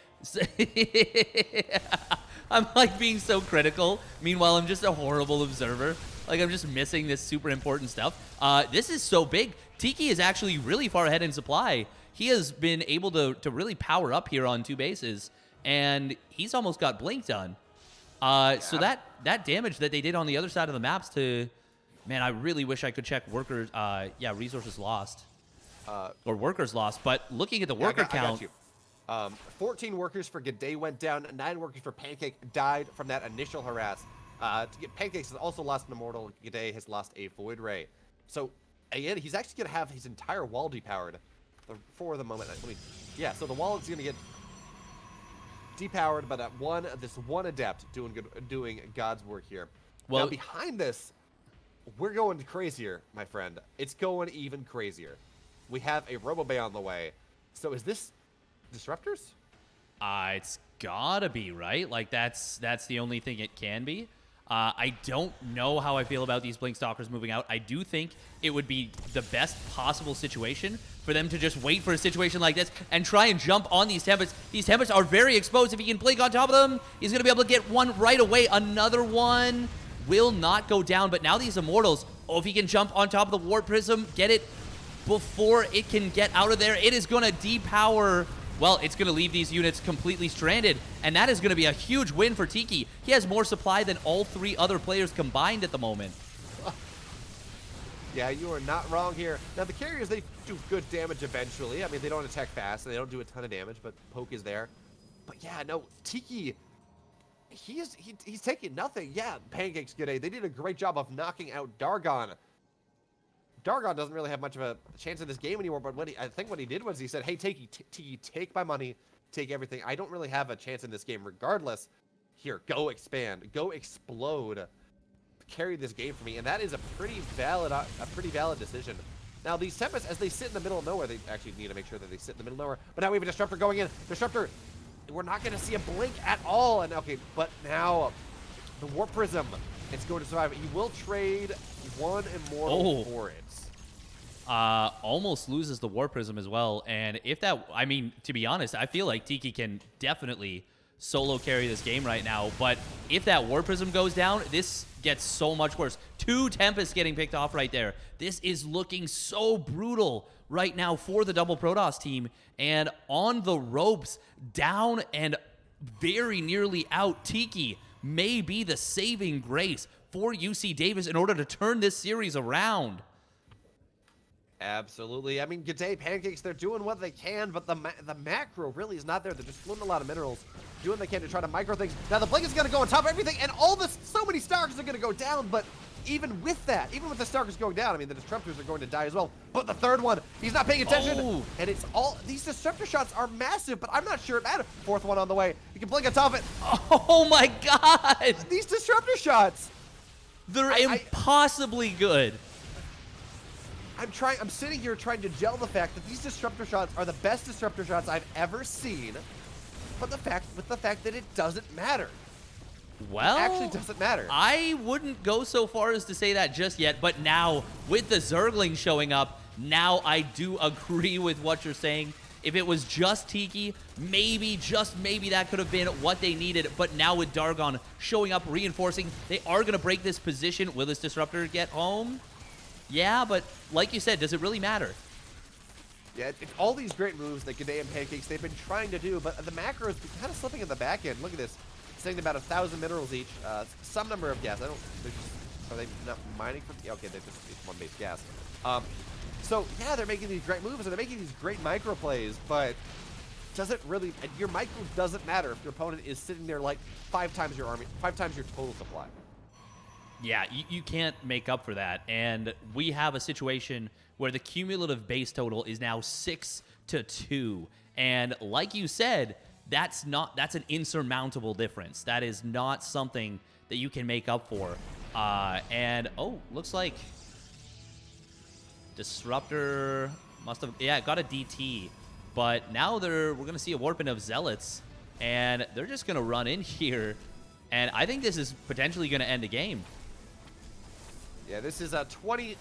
I'm, like, being so critical. Meanwhile, I'm just a horrible observer. Like, I'm just missing this super important stuff. This is so big. Tiki is actually really far ahead in supply. He has been able to really power up here on 2 bases, and he's almost got Blink done. So that damage that they did on the other side of the maps to, man, I really wish I could check workers. Resources lost, or workers lost. But looking at the worker count, I got you. 14 workers for G'day went down. 9 workers for Pancake died from that initial harass. Pancakes has also lost an Immortal. G'day has lost a Void Ray. So again, he's actually gonna have his entire wall depowered for the moment. So the wall is gonna get depowered by this one adept doing God's work here. Well, now behind this, we're going crazier, my friend. It's going even crazier. We have a Robobay on the way. So is this Disruptors? It's gotta be, right? Like, that's the only thing it can be. I don't know how I feel about these Blink Stalkers moving out. I do think it would be the best possible situation for them to just wait for a situation like this and try and jump on these Tempests. These Tempests are very exposed. If he can Blink on top of them, he's going to be able to get one right away. Another one will not go down, but now these Immortals, if he can jump on top of the Warp Prism, get it before it can get out of there, it is going to depower... Well, it's going to leave these units completely stranded, and that is going to be a huge win for Tiki. He has more supply than all 3 other players combined at the moment. Yeah, you are not wrong here. Now, the carriers, they do good damage eventually. I mean, they don't attack fast, and they don't do a ton of damage, but Poke is there. But yeah, no, Tiki, he's taking nothing. Yeah, Pancakes G'day. They did a great job of knocking out Dargon. Dargon doesn't really have much of a chance in this game anymore, but I think what he did was he said, hey, Tiki, take my money, take everything. I don't really have a chance in this game regardless. Here, go expand, go explode, carry this game for me. And that is a pretty valid decision. Now, these Tempests, as they sit in the middle of nowhere, they actually need to make sure that they sit in the middle of nowhere. But now we have a Disruptor going in. Disruptor, we're not going to see a Blink at all. And okay, but now the Warp Prism, it's going to survive. He will trade one Immortal for it. Almost loses the War Prism as well. And if that, I mean, to be honest, I feel like Tiki can definitely solo carry this game right now. But if that War Prism goes down, this gets so much worse. 2 Tempests getting picked off right there. This is looking so brutal right now for the double Protoss team. And on the ropes, down and very nearly out, Tiki may be the saving grace for UC Davis in order to turn this series around. Absolutely. I mean, G'day Pancakes, they're doing what they can, but the macro really is not there. They're just floating a lot of minerals, doing what they can to try to micro things. Now, the Blink is going to go on top of everything, and so many Starkers are going to go down, but even with that, even with the Starkers going down, I mean, the Disruptors are going to die as well. But the third one, he's not paying attention, and it's all, these Disruptor shots are massive, but I'm not sure it matters. Fourth one on the way. You can Blink on top of it. Oh my God! These Disruptor shots. They're impossibly good. I'm sitting here trying to gel the fact that these Disruptor shots are the best Disruptor shots I've ever seen, but with the fact that it doesn't matter. Well, it actually doesn't matter. I wouldn't go so far as to say that just yet, but now with the Zergling showing up, now I do agree with what you're saying. If it was just Tiki, maybe, just maybe that could have been what they needed. But now with Dargon showing up, reinforcing, they are going to break this position. Will this Disruptor get home? Yeah, but like you said, does it really matter? Yeah, it's all these great moves that G'day and Pancakes they've been trying to do, but the macro is kind of slipping in the back end. Look at this. Saying about 1,000 minerals each, some number of gas. Are they not mining for? Yeah, okay, it's one base gas. So yeah, they're making these great moves and they're making these great micro plays, but does it really? Your micro doesn't matter if your opponent is sitting there like 5 times your army, 5 times your total supply. Yeah, you can't make up for that. And we have a situation where the cumulative base total is now 6-2. And like you said, that's an insurmountable difference. That is not something that you can make up for. And looks like Disruptor must have got a DT. But now we're gonna see a warping of Zealots, and they're just gonna run in here. And I think this is potentially gonna end the game. Yeah, this is 20.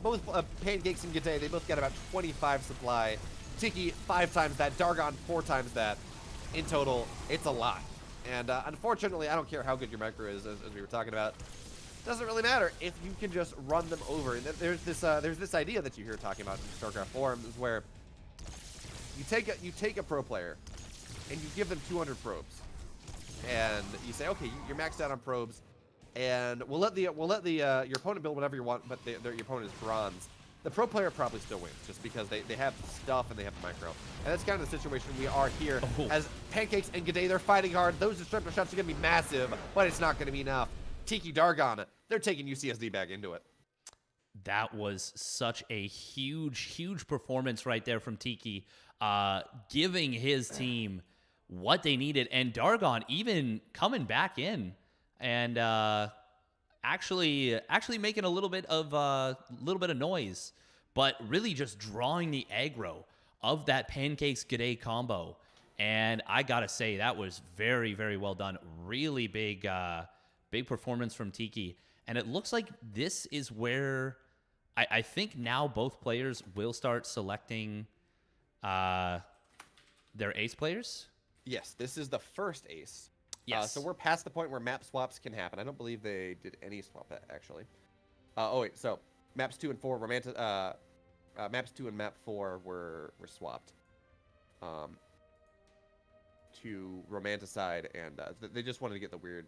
Both Pancakes and G'day, they both got about 25 supply. Tiki 5 times that. Dargon 4 times that. In total, it's a lot. And unfortunately, I don't care how good your micro is, as we were talking about. It doesn't really matter if you can just run them over. And there's this idea that you hear talking about in Starcraft forums, where you take a pro player and you give them 200 probes, and you say, okay, you're maxed out on probes. And we'll let your opponent build whatever you want, but your opponent is bronze. The pro player probably still wins, just because they have stuff and they have the micro. And that's kind of the situation we are here. As Pancakes and G'day, they're fighting hard. Those Disruptor shots are going to be massive, but it's not going to be enough. Tiki Dargon, they're taking UCSD back into it. That was such a huge performance right there from Tiki, giving his team what they needed. And Dargon even coming back in. And actually making a little bit of noise, but really just drawing the aggro of that Pancakes G'day combo. And I gotta say, that was very, very well done. Really big performance from Tiki. And it looks like this is where I think now both players will start selecting their ace players. Yes, this is the first ace. Yes. So we're past the point where map swaps can happen. I don't believe they did any swap actually. So maps 2 and 4 maps 2 and map 4 were swapped to Romanticide, and they just wanted to get the weird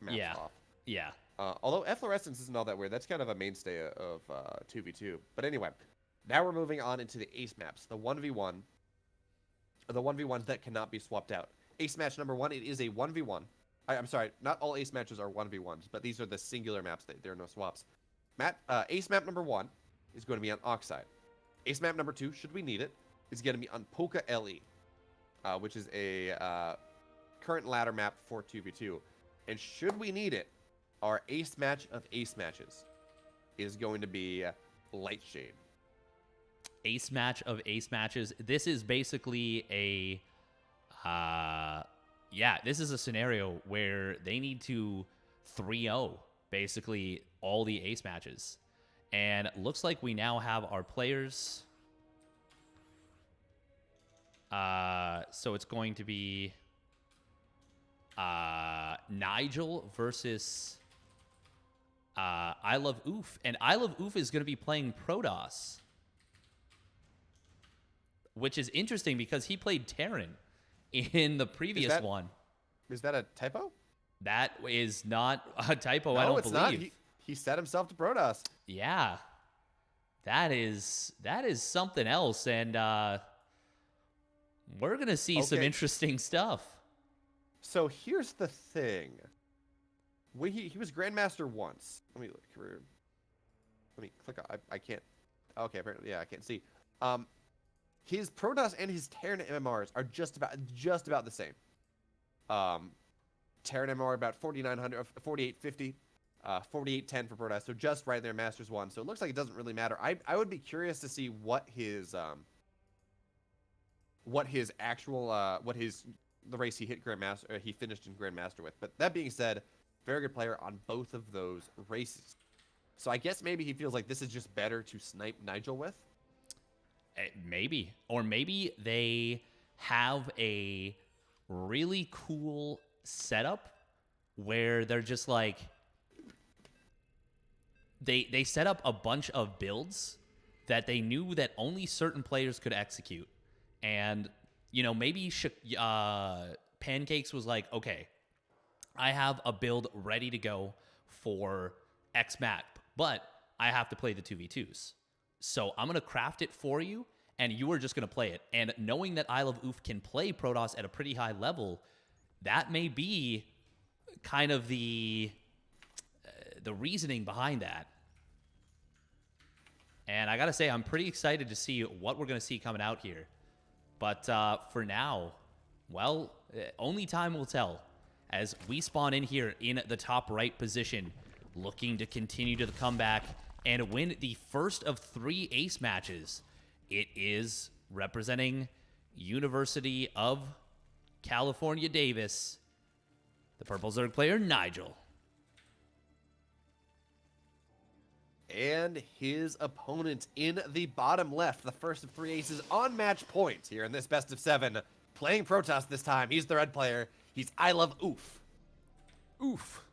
maps off. Yeah. Although Efflorescence isn't all that weird. That's kind of a mainstay of 2v2. But anyway, now we're moving on into the ace maps, the 1v1, the 1v1s that cannot be swapped out. Ace match number 1, it is a 1v1. I'm sorry, not all ace matches are 1v1s, but these are the singular maps. There are no swaps. Ace map number 1 is going to be on Oxide. Ace map number 2, should we need it, is going to be on Poca LE, which is a current ladder map for 2v2. And should we need it, our ace match of ace matches is going to be Lightshade. Ace match of ace matches. This is basically a this is a scenario where they need to 3-0 basically all the ace matches. And it looks like we now have our players. So it's going to be Nigel versus I Love Oof. And I Love Oof is going to be playing Protoss, which is interesting because he played Terran in the previous one. Is that a typo? That is not a typo, No, I don't it's believe. not. He set himself to Protoss. Yeah. That is something else, and we're going to see some interesting stuff. So here's the thing. When he was Grandmaster once. Let me look. Let me click on. I can't. Okay, apparently, yeah, I can't see. His Protoss and his Terran MMRs are just about the same. Terran MMR about 4,900, 4,850, 4,810 for Protoss, so just right there, Masters 1. So it looks like it doesn't really matter. I would be curious to see what his the race he hit Grandmaster, he finished in Grandmaster with. But that being said, very good player on both of those races. So I guess maybe he feels like this is just better to snipe Nigel with. Maybe. Or maybe they have a really cool setup where they're just like, they set up a bunch of builds that they knew that only certain players could execute. And, you know, maybe Pancakes was like, okay, I have a build ready to go for X map, but I have to play the 2v2s. So I'm going to craft it for you, and you are just going to play it. And knowing that I Love Oof can play Protoss at a pretty high level, that may be kind of the reasoning behind that. And I got to say, I'm pretty excited to see what we're going to see coming out here. But for now, well, only time will tell as we spawn in here in the top right position, looking to continue to the comeback and win the first of 3 ace matches. It is representing University of California, Davis, the Purple Zerg player, Nigel. And his opponent in the bottom left, the first of 3 aces on match point here in this best of 7. Playing Protoss this time. He's the red player. He's I Love Oof. Oof.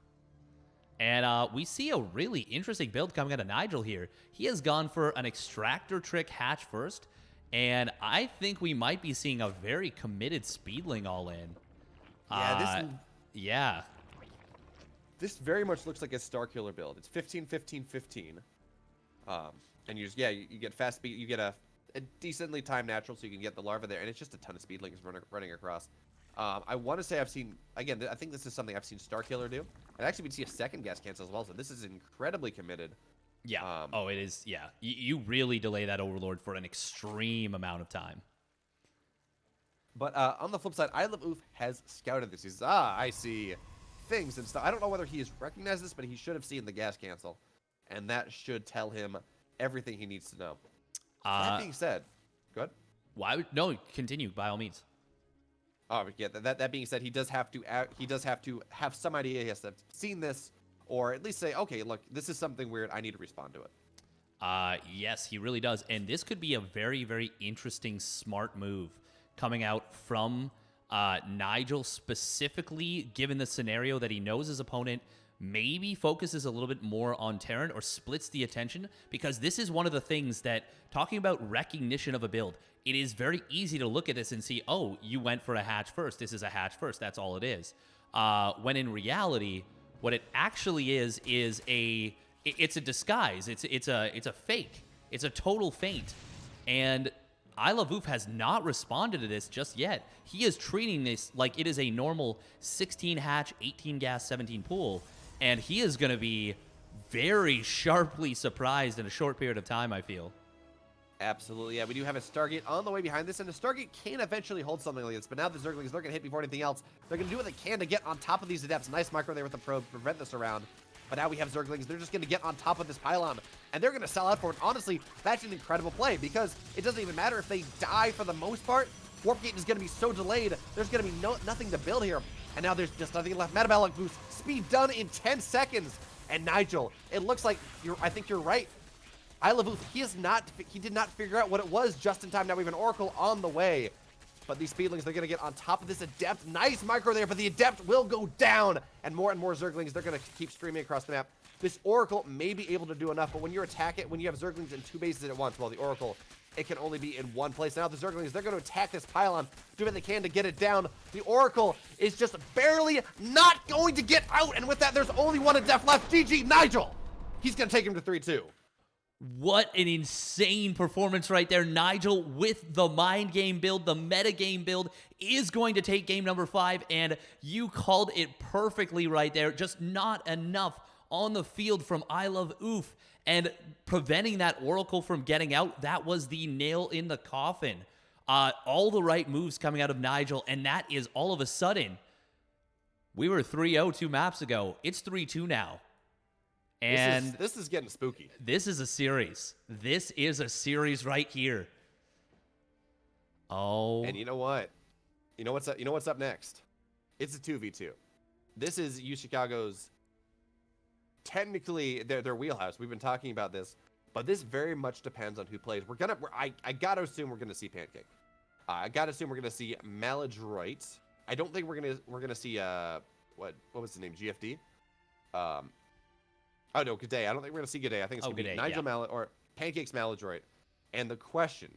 And we see a really interesting build coming out of Nigel here. He has gone for an extractor trick hatch first, and I think we might be seeing a very committed Speedling all in. Yeah. This very much looks like a Starkiller build. It's 15, 15, 15. And you get fast speed. You get a decently timed natural, so you can get the larva there, and it's just a ton of Speedlings running across. I want to say I've seen, again, I think this is something I've seen Starkiller do. And actually, we'd see a second gas cancel as well, so this is incredibly committed. Yeah. It is, yeah. You really delay that Overlord for an extreme amount of time. But on the flip side, I Love Oof has scouted this. He says, I see things and stuff. I don't know whether he has recognized this, but he should have seen the gas cancel. And that should tell him everything he needs to know. That being said, good. No, continue by all means. Oh yeah. That being said, he does have to have some idea. He has to have seen this, or at least say, okay, look, this is something weird. I need to respond to it. Yes, he really does, and this could be a very, very interesting, smart move coming out from Nigel, specifically given the scenario that he knows his opponent maybe focuses a little bit more on Terran or splits the attention, because this is one of the things that, talking about recognition of a build, it is very easy to look at this and see, oh, you went for a hatch first. This is a hatch first. That's all it is. When in reality, what it actually is it's a disguise. It's a fake. It's a total feint. And I Love Oof has not responded to this just yet. He is treating this like it is a normal 16 hatch, 18 gas, 17 pool. And he is going to be very sharply surprised in a short period of time, I feel. Absolutely, yeah. We do have a Stargate on the way behind this, and the Stargate can eventually hold something like this, but now the Zerglings, they're going to hit before anything else. They're going to do what they can to get on top of these Adepts. Nice micro there with the probe to prevent this around. But now we have Zerglings. They're just going to get on top of this pylon, and they're going to sell out for it. Honestly, that's an incredible play, because it doesn't even matter if they die for the most part. Warp Gate is going to be so delayed, there's going to be nothing to build here. And now there's just nothing left. Metabolic boost, speed done in 10 seconds. And Nigel, it looks like I think you're right. I Love Oof, he did not figure out what it was just in time. Now we have an Oracle on the way. But these Speedlings, they're going to get on top of this Adept. Nice micro there, but the Adept will go down. And more Zerglings, they're going to keep streaming across the map. This Oracle may be able to do enough, but when you attack it, when you have Zerglings in 2 bases at once, while the Oracle, it can only be in 1 place. Now the Zerglings, they're going to attack this pylon, do what they can to get it down. The Oracle is just barely not going to get out, and with that, there's only 1 Adept left. GG, Nigel! He's going to take him to 3-2. What an insane performance right there. Nigel with the mind game build, the meta game build, is going to take game number 5, and you called it perfectly right there. Just not enough on the field from I Love Oof, and preventing that Oracle from getting out, that was the nail in the coffin. All the right moves coming out of Nigel, and that is all of a sudden, we were 3-0 2 maps ago. It's 3-2 now. And this is getting spooky. This is a series. This is a series right here. Oh. And you know what? You know what's up next? It's a 2v2. This is UChicago's technically their wheelhouse. We've been talking about this, but this very much depends on who plays. I gotta assume we're gonna see Pancake. I gotta assume we're gonna see Maladroit. I don't think we're gonna see what was his name? GFD. Oh no, G'day. I don't think we're gonna see G'day. I think it's gonna be Nigel Mallet or Pancake's Maladroit. And the question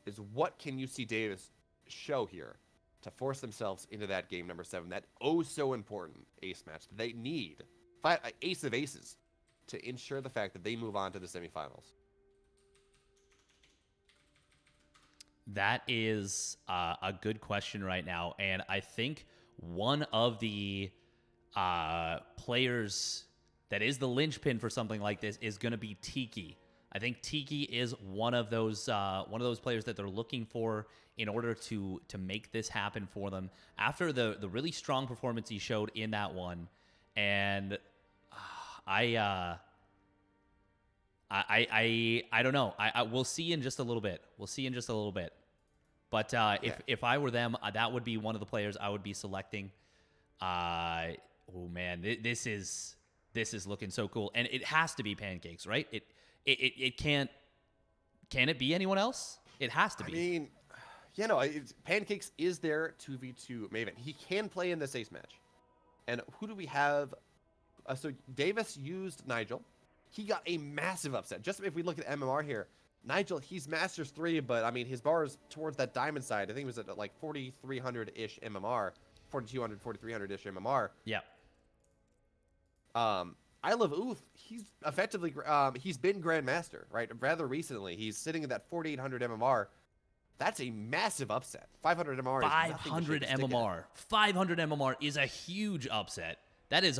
is, what can UC Davis show here to force themselves into that game number 7, that oh so important ace match that they need, ace of aces, to ensure the fact that they move on to the semifinals? That is a good question right now, and I think one of the players that is the linchpin for something like this is going to be Tiki. I think Tiki is one of those players that they're looking for in order to make this happen for them after the really strong performance he showed in that one. And I don't know. We'll see in just a little bit. But if I were them, that would be one of the players I would be selecting. Oh man, this is looking so cool, and it has to be Pancakes, right? It can't. Can it be anyone else? It has to be. I mean, Pancakes is their 2v2 Maven. He can play in this ace match. And who do we have? So Davis used Nigel. He got a massive upset. Just if we look at MMR here, Nigel, he's Masters 3, but I mean his bar is towards that diamond side. I think it was at like 4,300-ish MMR, 4,200, 4,300-ish MMR. Yeah. I Love Oof, he's effectively, he's been Grandmaster, right? Rather recently. He's sitting at that 4,800 MMR. That's a massive upset. 500 MMR is 500 MMR. 500 MMR is a huge upset. That is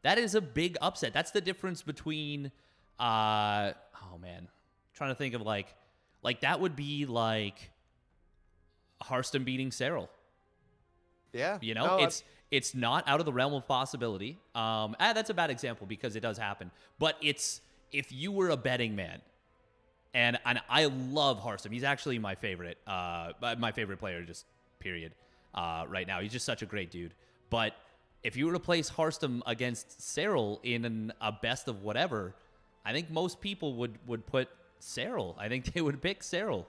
that is a big upset. That's the difference between, oh man, trying to think of like that would be like Hearthstone beating Cyril. Yeah. You know, no, it's not out of the realm of possibility. That's a bad example because it does happen. But it's if you were a betting man, and I love Hearthstone. He's actually my favorite player, just period. Right now, he's just such a great dude. But if you were to place Hearthstone against Cyril in a best of whatever, I think most people would put Cyril. I think they would pick Cyril.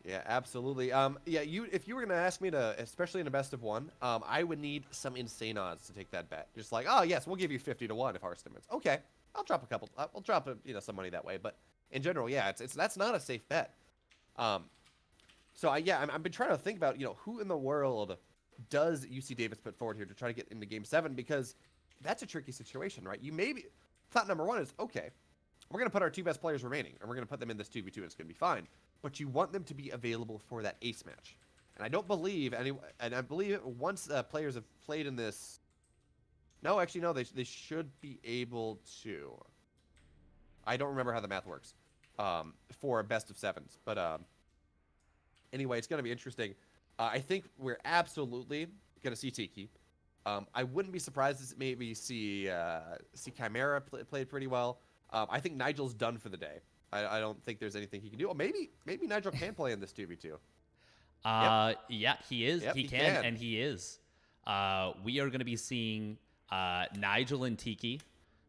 Yeah, absolutely. If you were gonna ask me to, especially in a best of one, I would need some insane odds to take that bet. Just like, oh yes, we'll give you 50-1 if Hearthstone wins. Okay, I'll drop a couple. I'll drop some money that way. But in general, yeah, that's not a safe bet. I've been trying to think about who in the world does UC Davis put forward here to try to get into Game 7, because that's a tricky situation, right? Thought number one is, okay, we're gonna put our 2 best players remaining, and we're gonna put them in this 2v2, and it's gonna be fine. But you want them to be available for that ace match. And I don't believe I believe once players have played in this. No, actually, no, they should be able to. I don't remember how the math works for best of 7s. But anyway, it's going to be interesting. I think we're absolutely going to see Tiki. I wouldn't be surprised to maybe see Chimera played pretty well. I think Nigel's done for the day. I don't think there's anything he can do. Oh, maybe Nigel can play in this 2v2. Yeah, he is. Yep, he can, and he is. We are going to be seeing Nigel and Tiki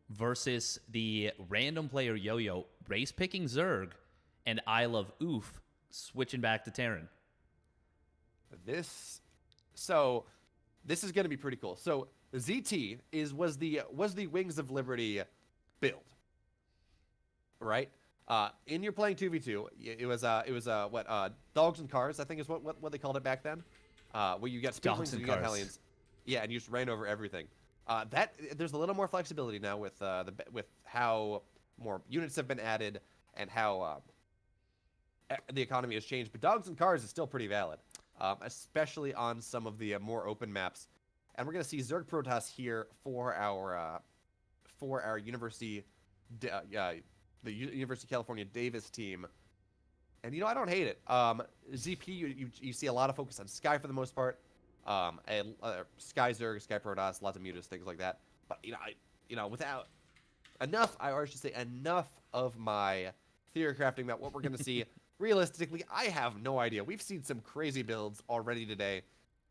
versus the random player Yo-Yo, race picking Zerg, and I Love Oof switching back to Terran. This is going to be pretty cool. So ZT was the Wings of Liberty build, right? In you're playing 2v2, it was dogs and cars, I think is what they called it back then. Where you get Speedlings and you get Hellions. Yeah, and you just ran over everything. There's a little more flexibility now with how more units have been added and how the economy has changed. But dogs and cars is still pretty valid, especially on some of the more open maps. And we're gonna see Zerg Protoss here for our University, the University of California Davis team. And I don't hate it. ZP, you see a lot of focus on Sky for the most part. And Sky Zerg, Sky Protoss, lots of mutas, things like that. But without enough, I should say enough of my theory crafting about what we're gonna see. Realistically, I have no idea. We've seen some crazy builds already today,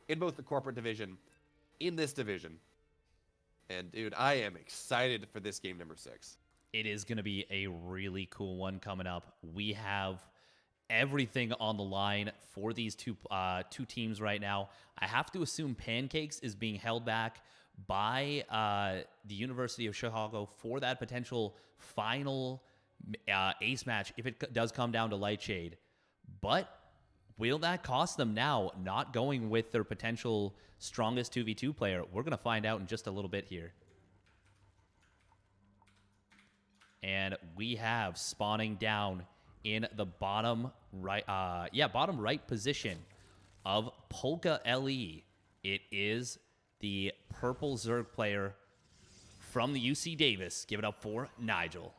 in both the corporate division, in this division, and dude, I am excited for this game number 6. It is going to be a really cool one coming up. We have everything on the line for these two teams right now. I have to assume Pancakes is being held back by the University of Chicago for that potential final ace match if it does come down to Lightshade. But will that cost them now not going with their potential strongest 2v2 player? We're going to find out in just a little bit here. And we have spawning down in the bottom right position of Polka LE. It is the purple Zerg player from the UC Davis. Give it up for Nigel.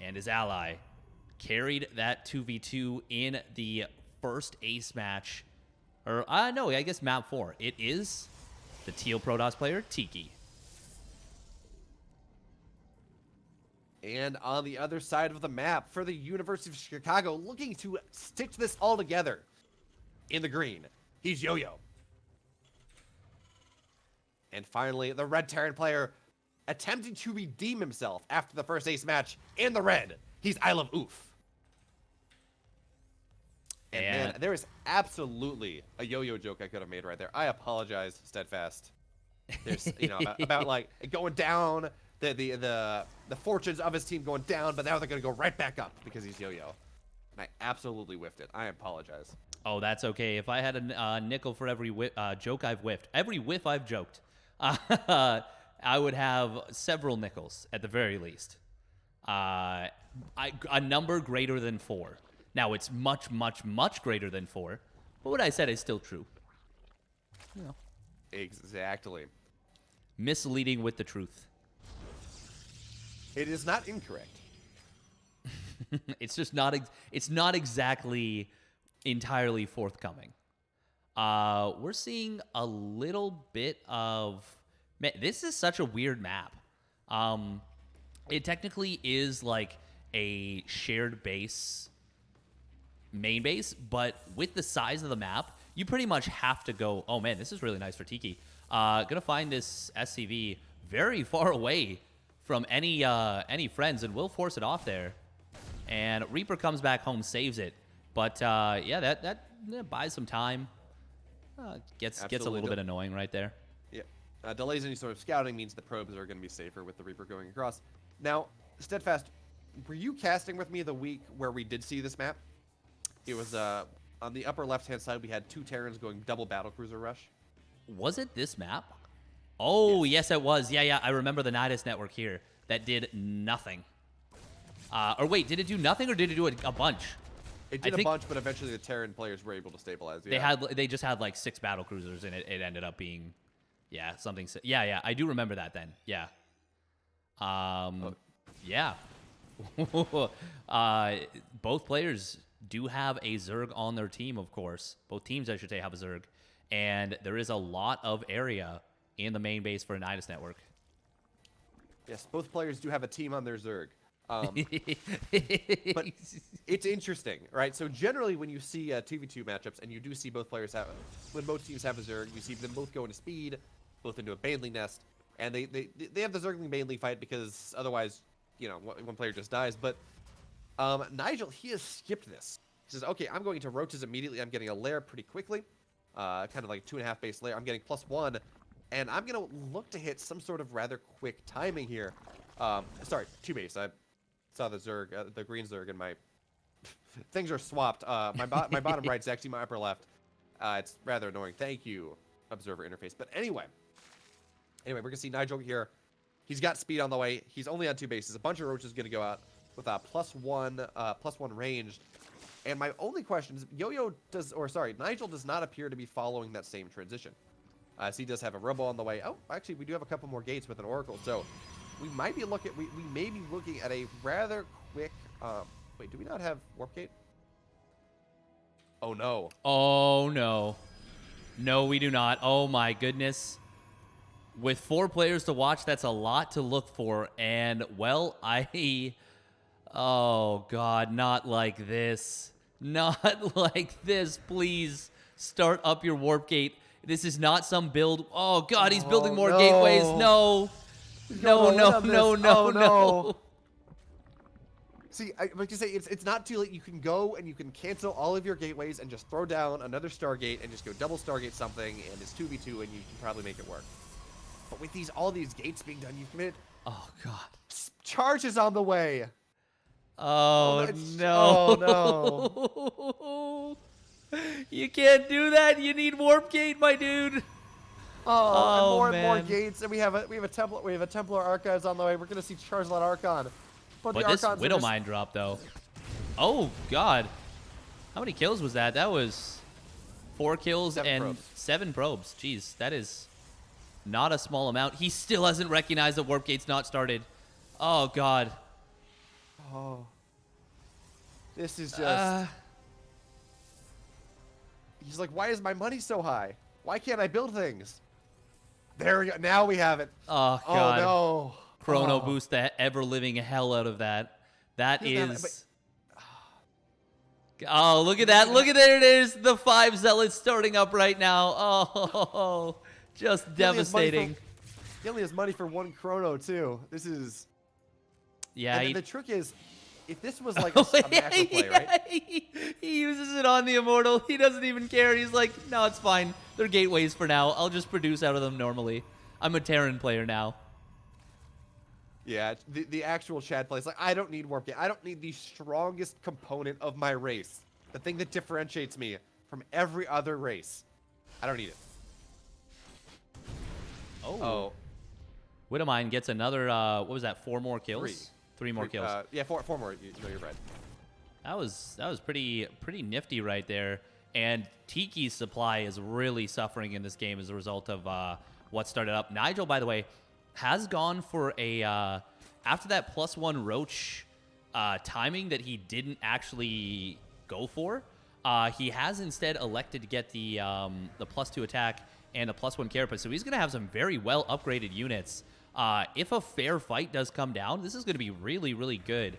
And his ally carried that 2v2 in the first ace match. Or, no, I guess map 4. It is the teal Protoss player, Tiki. And on the other side of the map, for the University of Chicago, looking to stitch this all together in the green, he's Yo-Yo. And finally, the red Terran player attempting to redeem himself after the first ace match in the red. He's I Love Oof. And man, there is absolutely a Yo-Yo joke I could have made right there. I apologize, Steadfast. There's, about like going down, the fortunes of his team going down, but now they're going to go right back up because he's Yo-Yo. And I absolutely whiffed it. I apologize. Oh, that's okay. If I had a nickel for every joke I've whiffed, every whiff I've joked, I would have several nickels at the very least. A number greater than 4. Now, it's much, much, much greater than 4, but what I said is still true. Exactly. Misleading with the truth. It is not incorrect. It's just not. It's not exactly entirely forthcoming. We're seeing a little bit of. Man, this is such a weird map. It technically is like a shared base, main base, but with the size of the map, you pretty much have to go. Oh man, this is really nice for Tiki. Gonna find this SCV very far away from any friends, and will force it off there. And Reaper comes back home, saves it. But yeah, that buys some time. Gets a little bit annoying right there. Yeah, delays any sort of scouting means the probes are going to be safer with the Reaper going across. Now, Steadfast, were you casting with me the week where we did see this map? It was on the upper left-hand side. We had 2 Terrans going double battlecruiser rush. Was it this map? Oh, yes, it was. Yeah, I remember the Nidus network here that did nothing. Or wait, did it do nothing or did it do a bunch? It did a bunch, but eventually the Terran players were able to stabilize. Yeah. They just had like 6 battle cruisers, and it ended up being, something. Yeah, I do remember that then. Yeah. Yeah. Both players do have a Zerg on their team, of course. Both teams, I should say, have a Zerg, and there is a lot of area in the main base for a Nidus network. Yes, both players do have a team on their Zerg. But it's interesting, right? So generally when you see 2v2 matchups and you do see both players when both teams have a Zerg, you see them both go into speed, both into a Baneling nest, and they have the Zergling Baneling fight because otherwise, one player just dies. But Nigel, he has skipped this. He says, okay, I'm going to roaches immediately. I'm getting a lair pretty quickly. Kind of like 2.5 base lair. I'm getting +1. And I'm going to look to hit some sort of rather quick timing here. Sorry, 2 base. I saw the Zerg, the green Zerg, and my things are swapped. My bottom right is actually my upper left. It's rather annoying. Thank you, observer interface. But anyway, we're going to see Nigel here. He's got speed on the way. He's only on 2 bases. A bunch of roaches going to go out with a +1 ranged. And my only question is, Nigel does not appear to be following that same transition. So he does have a robo on the way. Oh, actually, we do have a couple more gates with an oracle. So we might be looking. We may be looking at a rather quick. Wait, do we not have warp gate? Oh no. Oh no. No, we do not. Oh my goodness. With 4 players to watch, that's a lot to look for. And well, oh God, not like this. Not like this. Please start up your warp gate. This is not some build. Oh God, he's building more gateways. No. No. See, like you say, it's not too late. You can go and you can cancel all of your gateways and just throw down another Stargate and just go double Stargate something, and it's 2v2, and you can probably make it work. But with all these gates being done, you've committed. Oh God. Charges on the way. Oh no. Oh no. You can't do that. You need warp gate, my dude. Oh, and more gates, and we have a Templar Archives on the way. We're gonna see Charizard Archon. But this Widowmine drop though. Oh God. How many kills was that? That was 4 kills and probes. 7 probes. Jeez, that is not a small amount. He still hasn't recognized that warp gate's not started. Oh God. Oh. This is just... He's like, why is my money so high? Why can't I build things? There we go. Now we have it. Oh God. Oh no. Chrono boost the ever-living hell out of that. That is... Oh, look at that. Look at there it is. The 5 Zealots starting up right now. Oh, just devastating. He only has money for 1 Chrono, too. This is... Yeah. And the trick is, if this was like a macro play, right? He uses it on the Immortal. He doesn't even care. He's like, no, it's fine. They're gateways for now. I'll just produce out of them normally. I'm a Terran player now. Yeah, the actual Chad play is like, I don't need warp gate. I don't need the strongest component of my race. The thing that differentiates me from every other race. I don't need it. Oh. Widowmine gets another, what was that, 4 more kills? 3 more kills. Yeah, 4 more. You're right. That was pretty nifty right there. And Tiki's supply is really suffering in this game as a result of what started up. Nigel, by the way, has gone for a after that +1 Roach timing that he didn't actually go for. He has instead elected to get the +2 attack and the +1 carapace. So he's going to have some very well upgraded units. If a fair fight does come down, this is going to be really, really good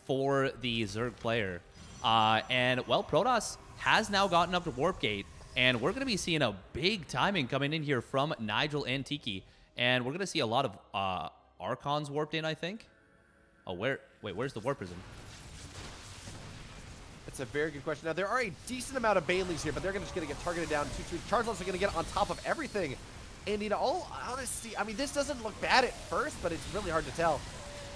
for the Zerg player. And, well, Protoss has now gotten up to Warp Gate, and we're going to be seeing a big timing coming in here from Nigel and Tiki. And we're going to see a lot of Archons warped in, I think. Oh, where's the Warp Prism? That's a very good question. Now, there are a decent amount of Baneleys here, but they're just going to get targeted down. Charizards are going to get on top of everything. And in all honesty, I mean, this doesn't look bad at first, but it's really hard to tell.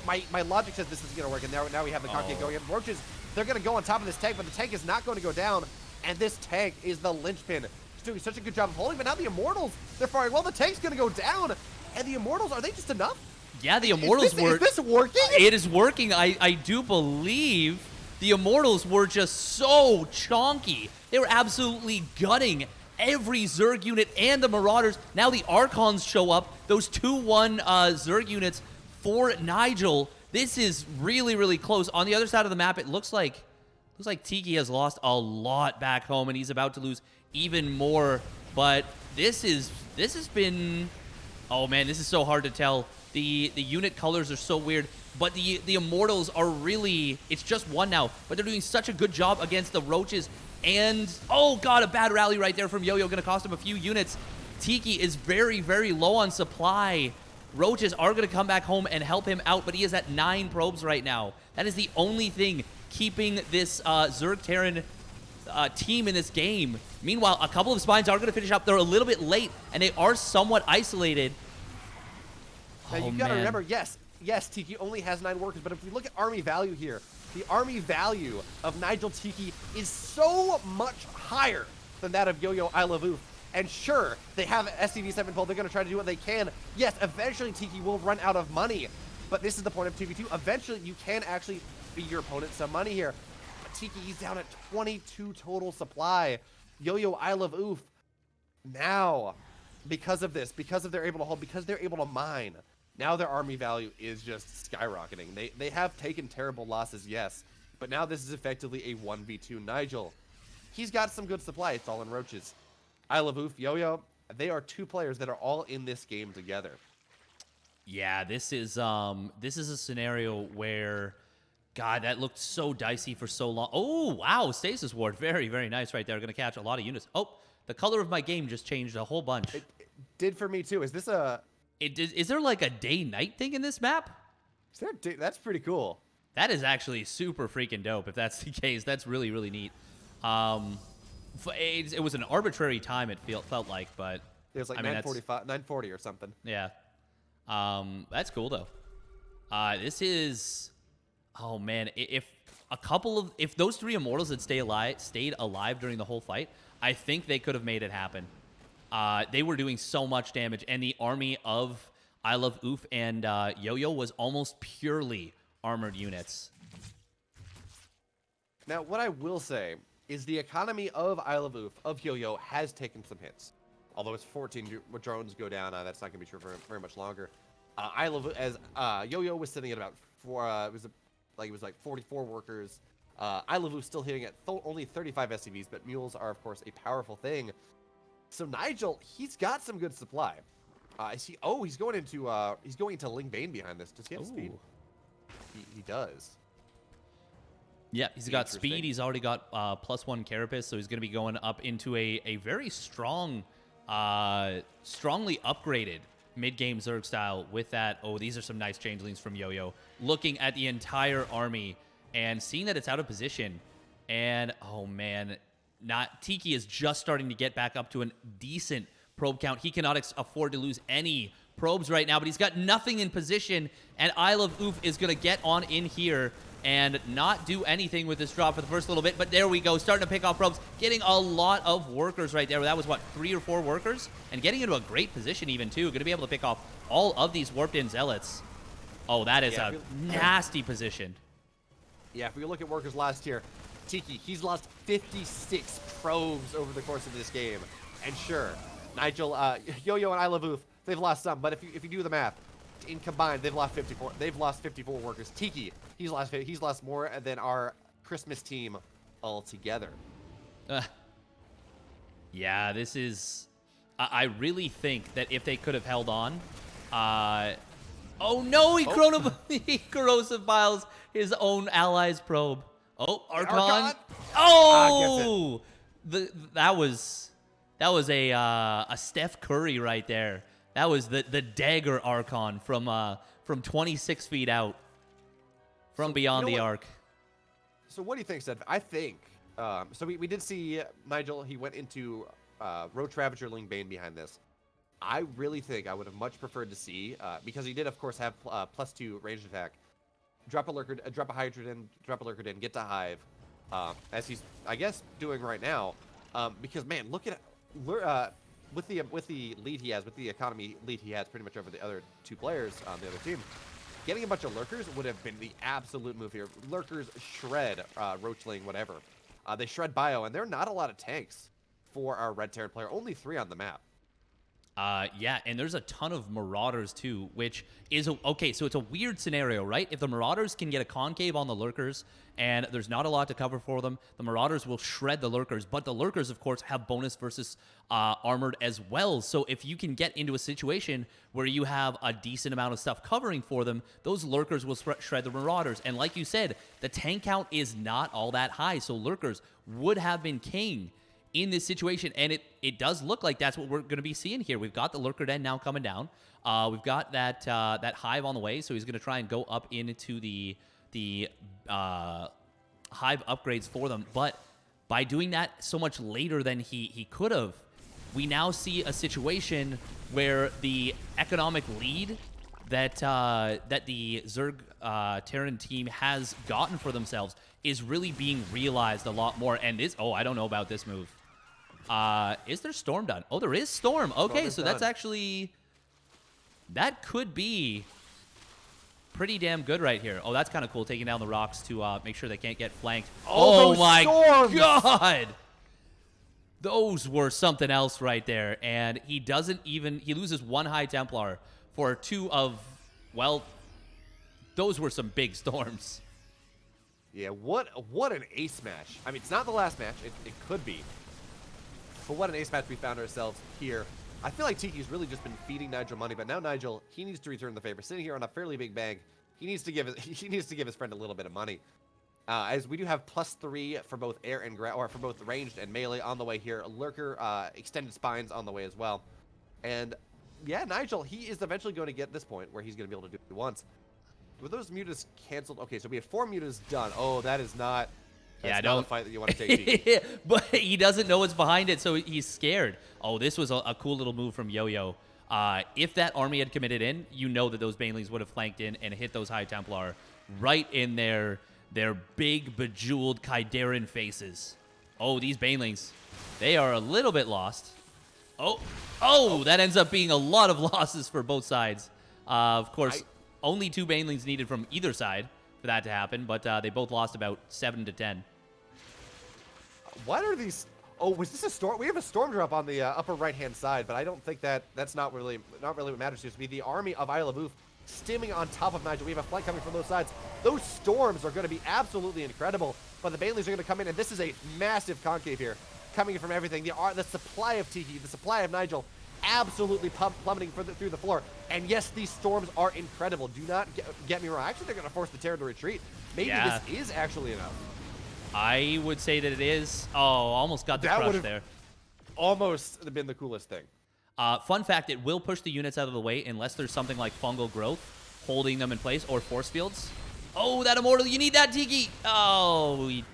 My logic says this isn't going to work, and now we have the Concave going in. Roaches, they're going to go on top of this tank, but the tank is not going to go down, and this tank is the linchpin. He's doing such a good job of holding, but now the Immortals, they're firing. Well, the tank's going to go down, and the Immortals, are they just enough? Yeah, the Immortals were... Is this working? It is working. I do believe the Immortals were just so chonky. They were absolutely gutting every Zerg unit and the Marauders. Now the Archons show up. Those 2-1 Zerg units for Nigel. This is really, really close. On the other side of the map, it looks like Tiki has lost a lot back home, and he's about to lose even more. But this has been... Oh, man, this is so hard to tell. The unit colors are so weird. But the Immortals are really... It's just 1 now. But they're doing such a good job against the Roaches. And, oh God, a bad rally right there from Yo-Yo. Going to cost him a few units. Tiki is very, very low on supply. Roaches are going to come back home and help him out, but he is at 9 probes right now. That is the only thing keeping this Zerg Terran team in this game. Meanwhile, a couple of spines are going to finish up. They're a little bit late, and they are somewhat isolated. Now, you've got to remember, yes, Tiki only has 9 workers, but if we look at army value here, the army value of Nigel Tiki is so much higher than that of Yo-Yo I Love Oof. And sure, they have SCV-7 pull. They're going to try to do what they can. Yes, eventually Tiki will run out of money, but this is the point of 2v2. Eventually, you can actually beat your opponent some money here. But Tiki, he's down at 22 total supply. Yo-Yo I Love Oof, now, because of this, because of they're able to hold, because they're able to mine, now their army value is just skyrocketing. They have taken terrible losses, yes, but now this is effectively a 1v2. Nigel, he's got some good supply. It's all in roaches. I Love Oof, Yo-Yo, they are 2 players that are all in this game together. Yeah, this is a scenario where, God, that looked so dicey for so long. Oh, wow, Stasis Ward, very, very nice right there. Going to catch a lot of units. Oh, the color of my game just changed a whole bunch. It did for me too. Is this a... Is there like a day-night thing in this map? That's pretty cool. That is actually super freaking dope. If that's the case, that's really, really neat. It was an arbitrary time. It felt like, but it was like 9:40 or something. Yeah. That's cool though. This is, oh man, if those 3 immortals had stayed alive during the whole fight, I think they could have made it happen. They were doing so much damage, and the army of I Love Oof and Yo-Yo was almost purely armored units. Now, what I will say is the economy of I Love Oof, of Yo-Yo, has taken some hits. Although it's 14 drones go down, that's not going to be true for very much longer. I Love Oof, as Yo-Yo was sitting at about 4, it was like 44 workers. I Love Oof still hitting at only 35 SCVs, but mules are, of course, a powerful thing. So Nigel, he's got some good supply. He's going into Ling Bane behind this. Does he have speed? He does. Yeah, he's got speed. He's already got +1 carapace, so he's going to be going up into a very strong, strongly upgraded mid-game Zerg style with that. Oh, these are some nice changelings from Yo-Yo. Looking at the entire army and seeing that it's out of position. And, oh, man, Tiki is just starting to get back up to a decent probe count. He cannot afford to lose any probes right now, but he's got nothing in position, and I Love Oof is going to get on in here and not do anything with this drop for the first little bit, but there we go, starting to pick off probes, getting a lot of workers right there. That was, what, 3 or 4 workers? And getting into a great position even, too. Going to be able to pick off all of these warped-in zealots. Oh, that is a nasty position. Yeah, if we look at workers last year, Tiki, he's lost 56 probes over the course of this game. And sure, Nigel, Yo-Yo and I Love Oof, they've lost some, but if you do the math, in combined, they've lost 54. They've lost 54 workers. Tiki, he's lost more than our Christmas team altogether. Yeah, this is. I really think that if they could have held on. Oh no, he corrosive biles his own ally's probe. Oh, Archon. Oh, that was a Steph Curry right there. That was the dagger Archon from 26 feet out, from beyond the arc. So what do you think, Steph? I think so. We did see Nigel. He went into Roach Ravager Ling Bane behind this. I really think I would have much preferred to see because he did, of course, have +2 ranged attack. Drop a lurker, drop a Hydrogen, drop a lurker in, get to Hive, as he's, I guess, doing right now. Because man, look at with the lead he has, with the economy lead he has, pretty much over the other 2 players on the other team. Getting a bunch of lurkers would have been the absolute move here. Lurkers shred Roachling, whatever. They shred Bio, and there are not a lot of tanks for our Red Terran player. Only 3 on the map. Yeah, and there's a ton of Marauders too, which is okay. So it's a weird scenario, right? If the Marauders can get a concave on the Lurkers and there's not a lot to cover for them, the Marauders will shred the Lurkers. But the Lurkers, of course, have bonus versus armored as well. So if you can get into a situation where you have a decent amount of stuff covering for them, those Lurkers will shred the Marauders. And like you said, the tank count is not all that high, so Lurkers would have been king in this situation, and it does look like that's what we're going to be seeing here. We've got the Lurker Den now coming down. We've got that Hive on the way, so he's going to try and go up into the hive upgrades for them, but by doing that so much later than he could have, we now see a situation where the economic lead that the Zerg Terran team has gotten for themselves is really being realized a lot more. And this, I don't know about this move. Is there Storm done? Oh, there is Storm. Okay, so that's actually, that could be pretty damn good right here. Oh, that's kind of cool, taking down the rocks to make sure they can't get flanked. Oh my God! Those were something else right there. And he loses 1 High Templar for 2 of, well, those were some big storms. Yeah, what an ace match. I mean, it's not the last match. It could be. But what an ace match we found ourselves here. I feel like Tiki's really just been feeding Nigel money, but now Nigel, he needs to return the favor. Sitting here on a fairly big bag, he needs to give his friend a little bit of money. As we do have +3 for both air and ground, or for both ranged and melee on the way here. Lurker, extended spines on the way as well. And yeah, Nigel, he is eventually going to get this point where he's going to be able to do it once. Were those mutas canceled? Okay, so we have 4 mutas done. Oh, that is not... That's not a fight that you want to take. But he doesn't know what's behind it, so he's scared. Oh, this was a cool little move from Yo-Yo. If that army had committed in, you know that those Banelings would have flanked in and hit those High Templar right in their big, bejeweled Kaidaran faces. Oh, these Banelings, they are a little bit lost. Oh, that ends up being a lot of losses for both sides. Of course, only 2 Banelings needed from either side for that to happen, but they both lost about 7 to 10. What are these? Oh, was this a storm? We have a storm drop on the upper right-hand side, but I don't think that's not really what matters. It seems to be the army of Isle of Oof stimming on top of Nigel. We have a flank coming from those sides. Those storms are going to be absolutely incredible, but the Banelings are going to come in, and this is a massive concave here, coming in from everything. The supply of Tiki, the supply of Nigel, absolutely plummeting through the floor. And yes, these storms are incredible. Do not get me wrong. Actually, they're going to force the Terran to retreat. Maybe this is actually enough. I would say that it is. Oh, almost got the crush there. Almost been the coolest thing. Fun fact, it will push the units out of the way unless there's something like fungal growth holding them in place or force fields. Oh, that immortal. You need that, Tiki. Oh, he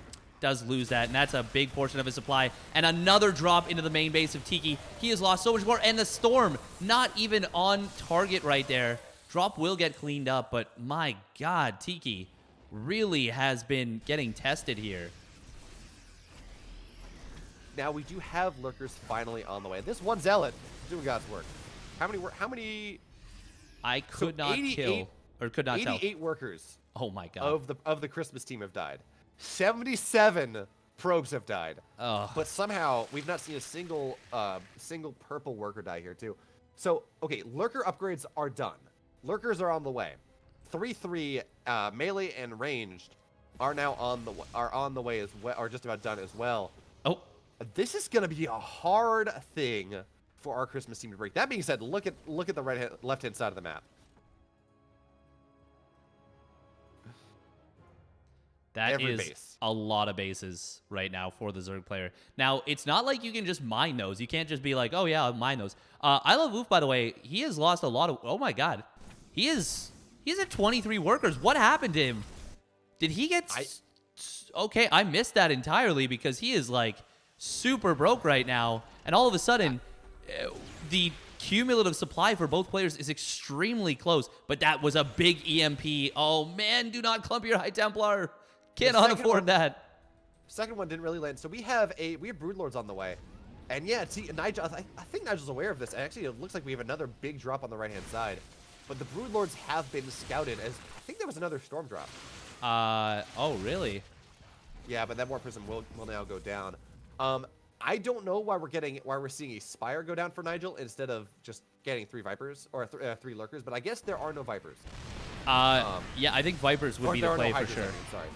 does lose that, and that's a big portion of his supply. And another drop into the main base of Tiki. He has lost so much more. And the storm, not even on target right there. Drop will get cleaned up, but my God, Tiki really has been getting tested here. Now we do have lurkers finally on the way. This one zealot is doing God's work. How many? I could not kill, or could not tell. 88 workers. Oh my God. Of the Christmas team have died. 77 probes have died. Oh. But somehow we've not seen a single purple worker die here too. So okay, lurker upgrades are done. Lurkers are on the way. 3/3 melee and ranged are now on the way as well, are just about done as well. Oh, this is going to be a hard thing for our Christmas team to break. That being said, look at the left-hand side of the map. That is a lot of bases right now for the Zerg player. Now, it's not like you can just mine those. You can't just be like, oh yeah, I'll mine those. I love Wolf, by the way. He has lost a lot of... Oh my God. He's at 23 workers. What happened to him? Did he get... Okay, I missed that entirely because he is like super broke right now. And all of a sudden, the cumulative supply for both players is extremely close. But that was a big EMP. Oh man, do not clump your High Templar. Cannot afford that. Second one didn't really land. So we have Broodlords on the way. And yeah, Nigel, I think Nigel's aware of this. Actually, it looks like we have another big drop on the right-hand side. But the Broodlords have been scouted as... I think there was another storm drop. Oh, really? Yeah, but that War Prism will now go down. I don't know why we're seeing a Spire go down for Nigel instead of just getting 3 Vipers, or 3 Lurkers, but I guess there are no Vipers. Yeah, I think Vipers would be the play for sure. Sorry.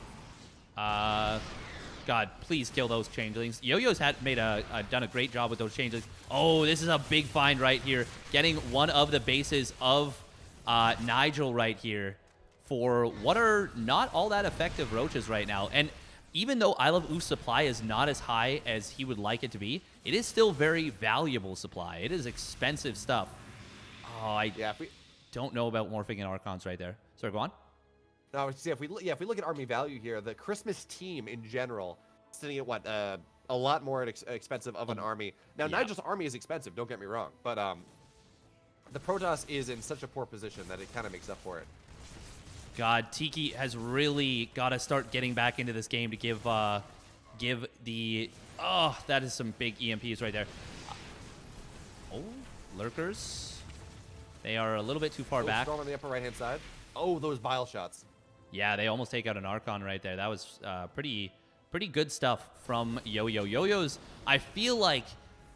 God, please kill those changelings. Yo-Yo's done a great job with those changelings. Oh, this is a big find right here. Getting one of the bases of Nigel right here for what are not all that effective roaches right now. And even though Isle of Oof's supply is not as high as he would like it to be, it is still very valuable supply. It is expensive stuff. Oh, I don't know about morphing in Archons right there. Sorry, go on. Now, see, if we look at army value here, the Christmas team in general sitting at what a lot more expensive of an army. Now, Yeah. Nigel's army is expensive. Don't get me wrong, but the Protoss is in such a poor position that it kind of makes up for it. God, Tiki has really got to start getting back into this game to give the... Oh, that is some big EMPs right there. Oh, Lurkers. They are a little bit too far back. Storm on the upper right-hand side. Oh, those bile shots. Yeah, they almost take out an Archon right there. That was pretty good stuff from Yo-Yo. Yo-Yo's... I feel like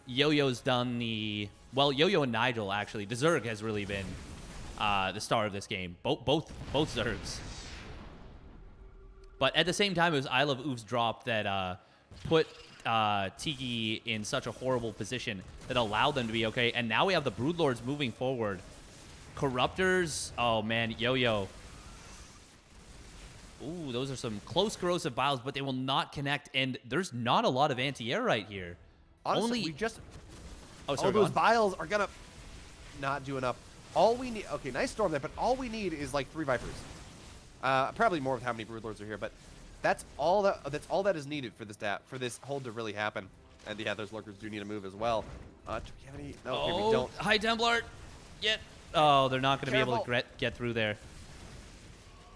Yo-Yo's done the... Well, Yo-Yo and Nigel, actually. The Zerg has really been... the star of this game. Both Zergs. But at the same time, it was Isle of Oof's drop that put Tiki in such a horrible position that allowed them to be okay. And now we have the Broodlords moving forward. Corruptors. Oh, man. Yo-Yo. Ooh, those are some close corrosive biles, but they will not connect. And there's not a lot of anti-air right here. Honestly, we just... Oh, sorry, those biles are going to not do enough. All we need, okay, nice storm there, but all we need is like 3 Vipers. Probably more with how many Broodlords are here, but that's all that is needed for this hold to really happen. And yeah, those Lurkers do need to move as well. Do we have any? No, okay, we don't. High Templar, get. Oh, they're not going to be able to get through there.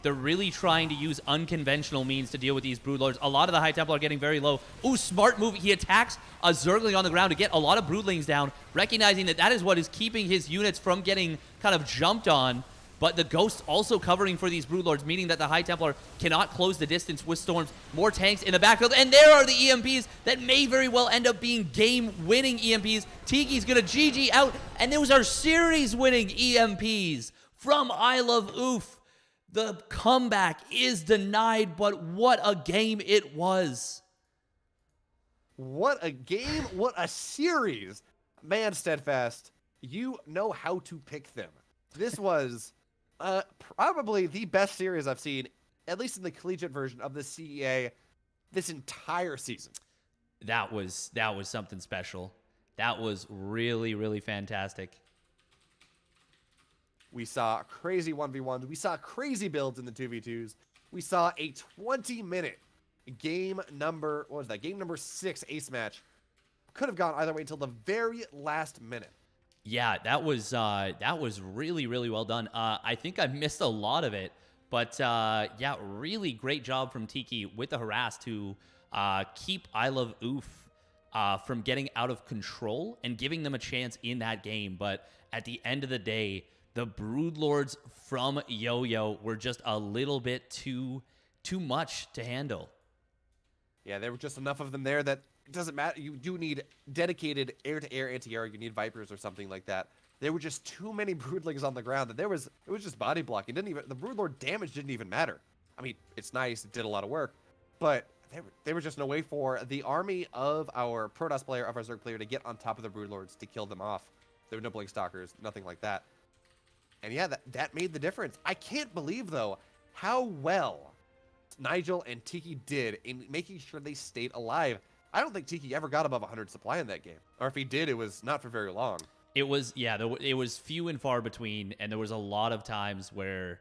They're really trying to use unconventional means to deal with these Broodlords. A lot of the High Templar are getting very low. Ooh, smart move. He attacks a Zergling on the ground to get a lot of Broodlings down, recognizing that that is what is keeping his units from getting kind of jumped on. But the Ghost also covering for these Broodlords, meaning that the High Templar cannot close the distance with storms. More tanks in the backfield. And there are the EMPs that may very well end up being game-winning EMPs. Tiki's going to GG out. And those are series-winning EMPs from Isle of Oof. The comeback is denied, but what a game it was. What a game, what a series. Man, Steadfast, you know how to pick them. This was probably the best series I've seen, at least in the collegiate version of the CEA, this entire season. That was something special. That was really, really fantastic. We saw crazy 1v1s. We saw crazy builds in the 2v2s. We saw a 20-minute game number 6 ace match. Could have gone either way until the very last minute. Yeah, that was really, really well done. I think I missed a lot of it, but yeah, really great job from Tiki with the harass to keep Isle of Oof from getting out of control and giving them a chance in that game. But at the end of the day, the Broodlords from Yo-Yo were just a little bit too much to handle. Yeah, there were just enough of them there that it doesn't matter. You do need dedicated air-to-air anti-air. You need Vipers or something like that. There were just too many Broodlings on the ground that it was just body blocking. The Broodlord damage didn't even matter. I mean, it's nice. It did a lot of work, but there was just no way for the army of our Protoss player, of our Zerg player, to get on top of the Broodlords to kill them off. There were no Blink Stalkers, nothing like that. And yeah, that made the difference. I can't believe, though, how well Nigel and Tiki did in making sure they stayed alive. I don't think Tiki ever got above 100 supply in that game. Or if he did, it was not for very long. It was, yeah, it was few and far between, and there was a lot of times where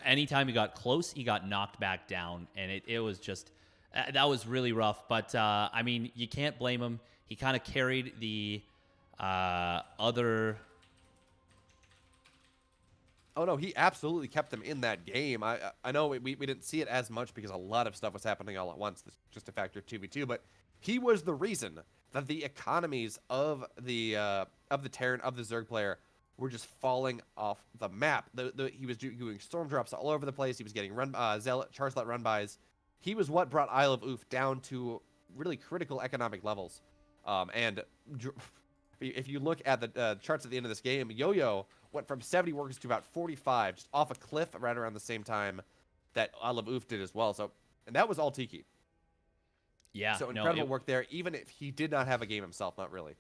anytime he got close, he got knocked back down, and it was just, that was really rough. But, I mean, you can't blame him. He kind of carried the other... Oh, no, he absolutely kept them in that game. I know we didn't see it as much because a lot of stuff was happening all at once, just a factor of 2v2, but he was the reason that the economies of the Terran, of the Zerg player, were just falling off the map. He was doing storm drops all over the place. He was getting Chargelet run-bys. He was what brought Isle of Oof down to really critical economic levels. And if you look at the charts at the end of this game, Yo-Yo went from 70 workers to about 45, just off a cliff right around the same time that Isle of Oof did as well. So, and that was all Tiki. Yeah. So incredible work there, even if he did not have a game himself, not really.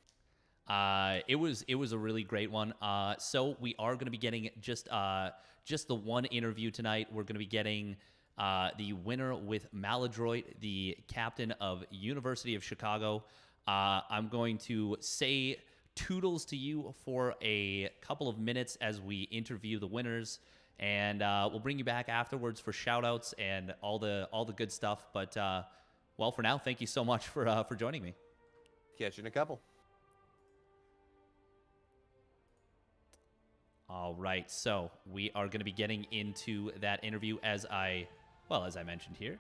It was a really great one. So we are going to be getting just the one interview tonight. We're going to be getting the winner with Maladroit, the captain of University of Chicago. I'm going to say toodles to you for a couple of minutes as we interview the winners, and we'll bring you back afterwards for shout outs and all the good stuff. But well, for now, thank you so much for joining me. Catch you in a couple. All right, so we are going to be getting into that interview as I mentioned here.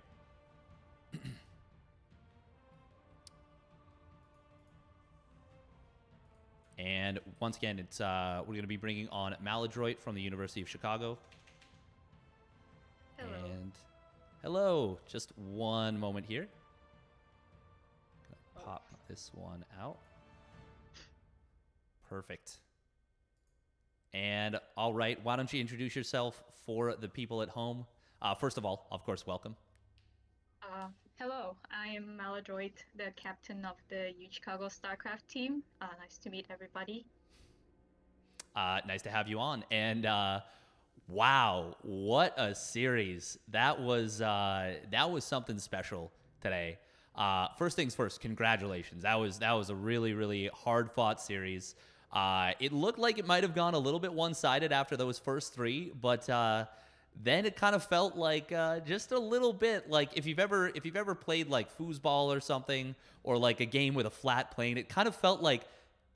And once again, it's we're going to be bringing on Maladroit from the University of Chicago. Hello. And hello, just one moment here. Gonna pop this one out. Perfect. And all right, why don't you introduce yourself for the people at home? First of all, of course, welcome. Hello, I am Maladroit, the captain of the U Chicago Starcraft team. Nice to meet everybody. Nice to have you on. And wow, what a series! That was something special today. First things first, congratulations. That was a really, really hard fought series. It looked like it might have gone a little bit one-sided after those first three, but then it kind of felt like just a little bit like if you've ever played like foosball or something, or like a game with a flat plane, it kind of felt like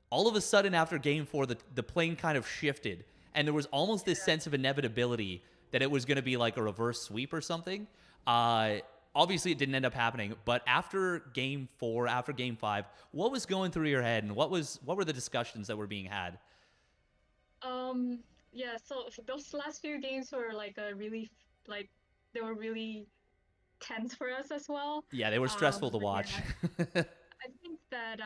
all of a sudden after game 4 the plane kind of shifted, and there was almost this sense of inevitability that it was going to be like a reverse sweep or something. Obviously, it didn't end up happening. But after game 4, after game 5, what was going through your head, and what were the discussions that were being had? Yeah, so those last few games were like they were really tense for us as well. Yeah, they were stressful to But watch. yeah, I think that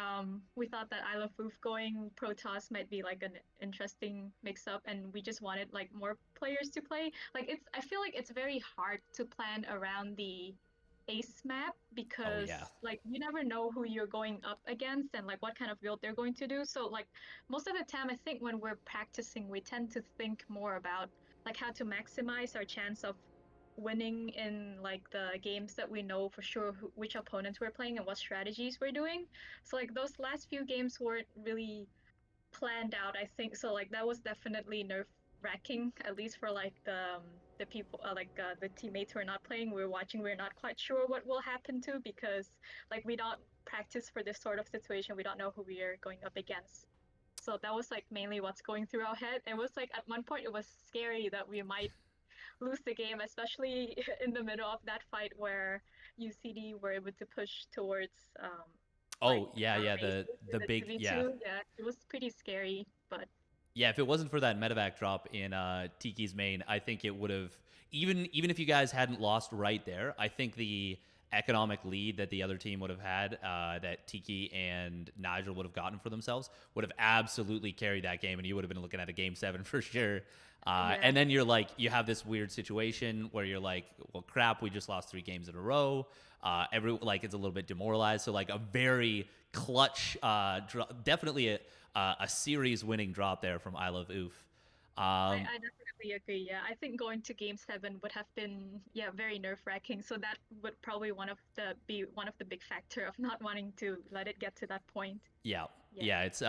we thought that I Love Oof going Protoss might be like an interesting mix-up, and we just wanted like more players to play. I feel like it's very hard to plan around the ace map Oh because yeah. like you never know who you're going up against and like what kind of build they're going to do. So like most of the time, I think when we're practicing, we tend to think more about like how to maximize our chance of winning in like the games that we know for sure which opponents we're playing and what strategies we're doing. So like those last few games weren't really planned out, I think. So like that was definitely nerve wracking, at least for like the people the teammates who are not playing. We're watching. We're not quite sure what will happen to because like we don't practice for this sort of situation. We don't know who we are going up against. So that was like mainly what's going through our head. It was like at one point it was scary that we might lose the game, especially in the middle of that fight where UCD were able to push towards like Oh yeah, our yeah. bases in The the big, yeah. 2v2. Yeah, it was pretty scary, but Yeah, if it wasn't for that medevac drop in Tiki's main, I think it would have, even if you guys hadn't lost right there, I think the economic lead that the other team would have had, that Tiki and Nigel would have gotten for themselves, would have absolutely carried that game, and you would have been looking at a game 7 for sure. yeah. And then you have this weird situation where you're like, well, crap, we just lost 3 games in a row. It's a little bit demoralized. So like a very clutch, definitely a series winning drop there from I Love Oof. I definitely agree. Yeah, I think going to game 7 would have been very nerve wracking. So that would probably be one of the big factor of not wanting to let it get to that point. Yeah, Yeah. yeah. It's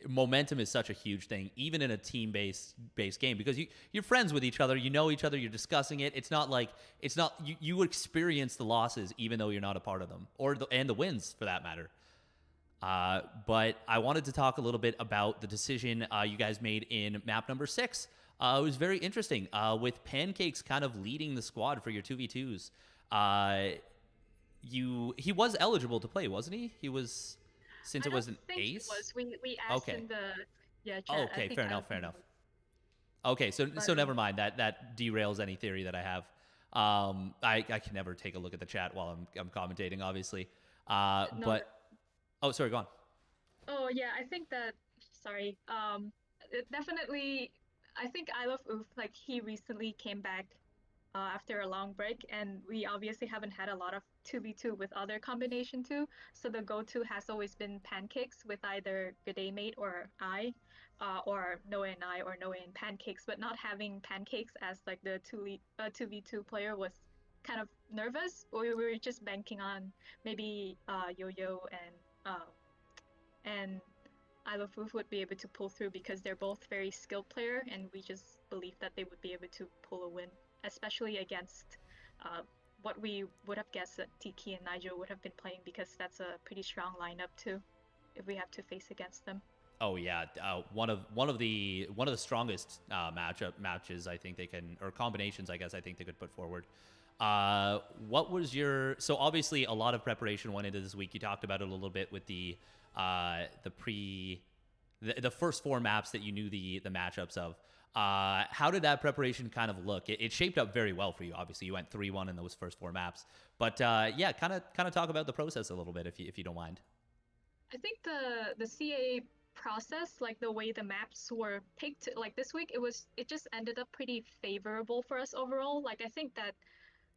momentum is such a huge thing, even in a team based game, because you're friends with each other, you know each other, you're discussing it. It's not like you experience the losses even though you're not a part of them, and the wins for that matter. But I wanted to talk a little bit about the decision you guys made in map number 6. It was very interesting, with Pancakes kind of leading the squad for your 2v2s. He was eligible to play, wasn't he? He was, since I it don't was an think he ace. was. We asked Okay. in the chat. I Okay. think Fair I enough. don't Fair think he enough. was. Okay. So But so never mind. That derails any theory that I have. I can never take a look at the chat while I'm commentating, obviously. no. But oh, sorry. Go on. Oh yeah, I think that. Sorry. It definitely. I think I Love Oof. Like he recently came back after a long break, and we obviously haven't had a lot of 2v2 with other combination too. So the go-to has always been Pancakes with either Good Day Mate or I, or Noah and I, or Noah and Pancakes. But not having Pancakes as like the 2v2 player was kind of nervous. We were just banking on maybe Yo-Yo and I Love Foof would be able to pull through because they're both very skilled player, and we just believe that they would be able to pull a win, especially against what we would have guessed that Tiki and Nigel would have been playing, because that's a pretty strong lineup too, if we have to face against them. Oh yeah, one of the strongest matches I think they can, or combinations I guess I think they could put forward. What was your, so obviously a lot of preparation went into this week. You talked about it a little bit with the first 4 maps that you knew the matchups of. How did that preparation kind of look? It shaped up very well for you. Obviously, you went 3-1 in those first 4 maps. But yeah, kind of talk about the process a little bit if you don't mind. I think the CA process, like the way the maps were picked, like this week, it just ended up pretty favorable for us overall. Like I think that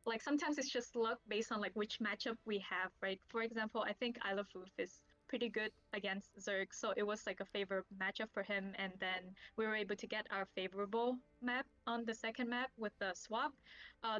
like sometimes it's just luck based on like which matchup we have, right? For example, I think I Love Food is pretty good against Zerg, so it was like a favorable matchup for him, and then we were able to get our favorable map on the second map with the swap.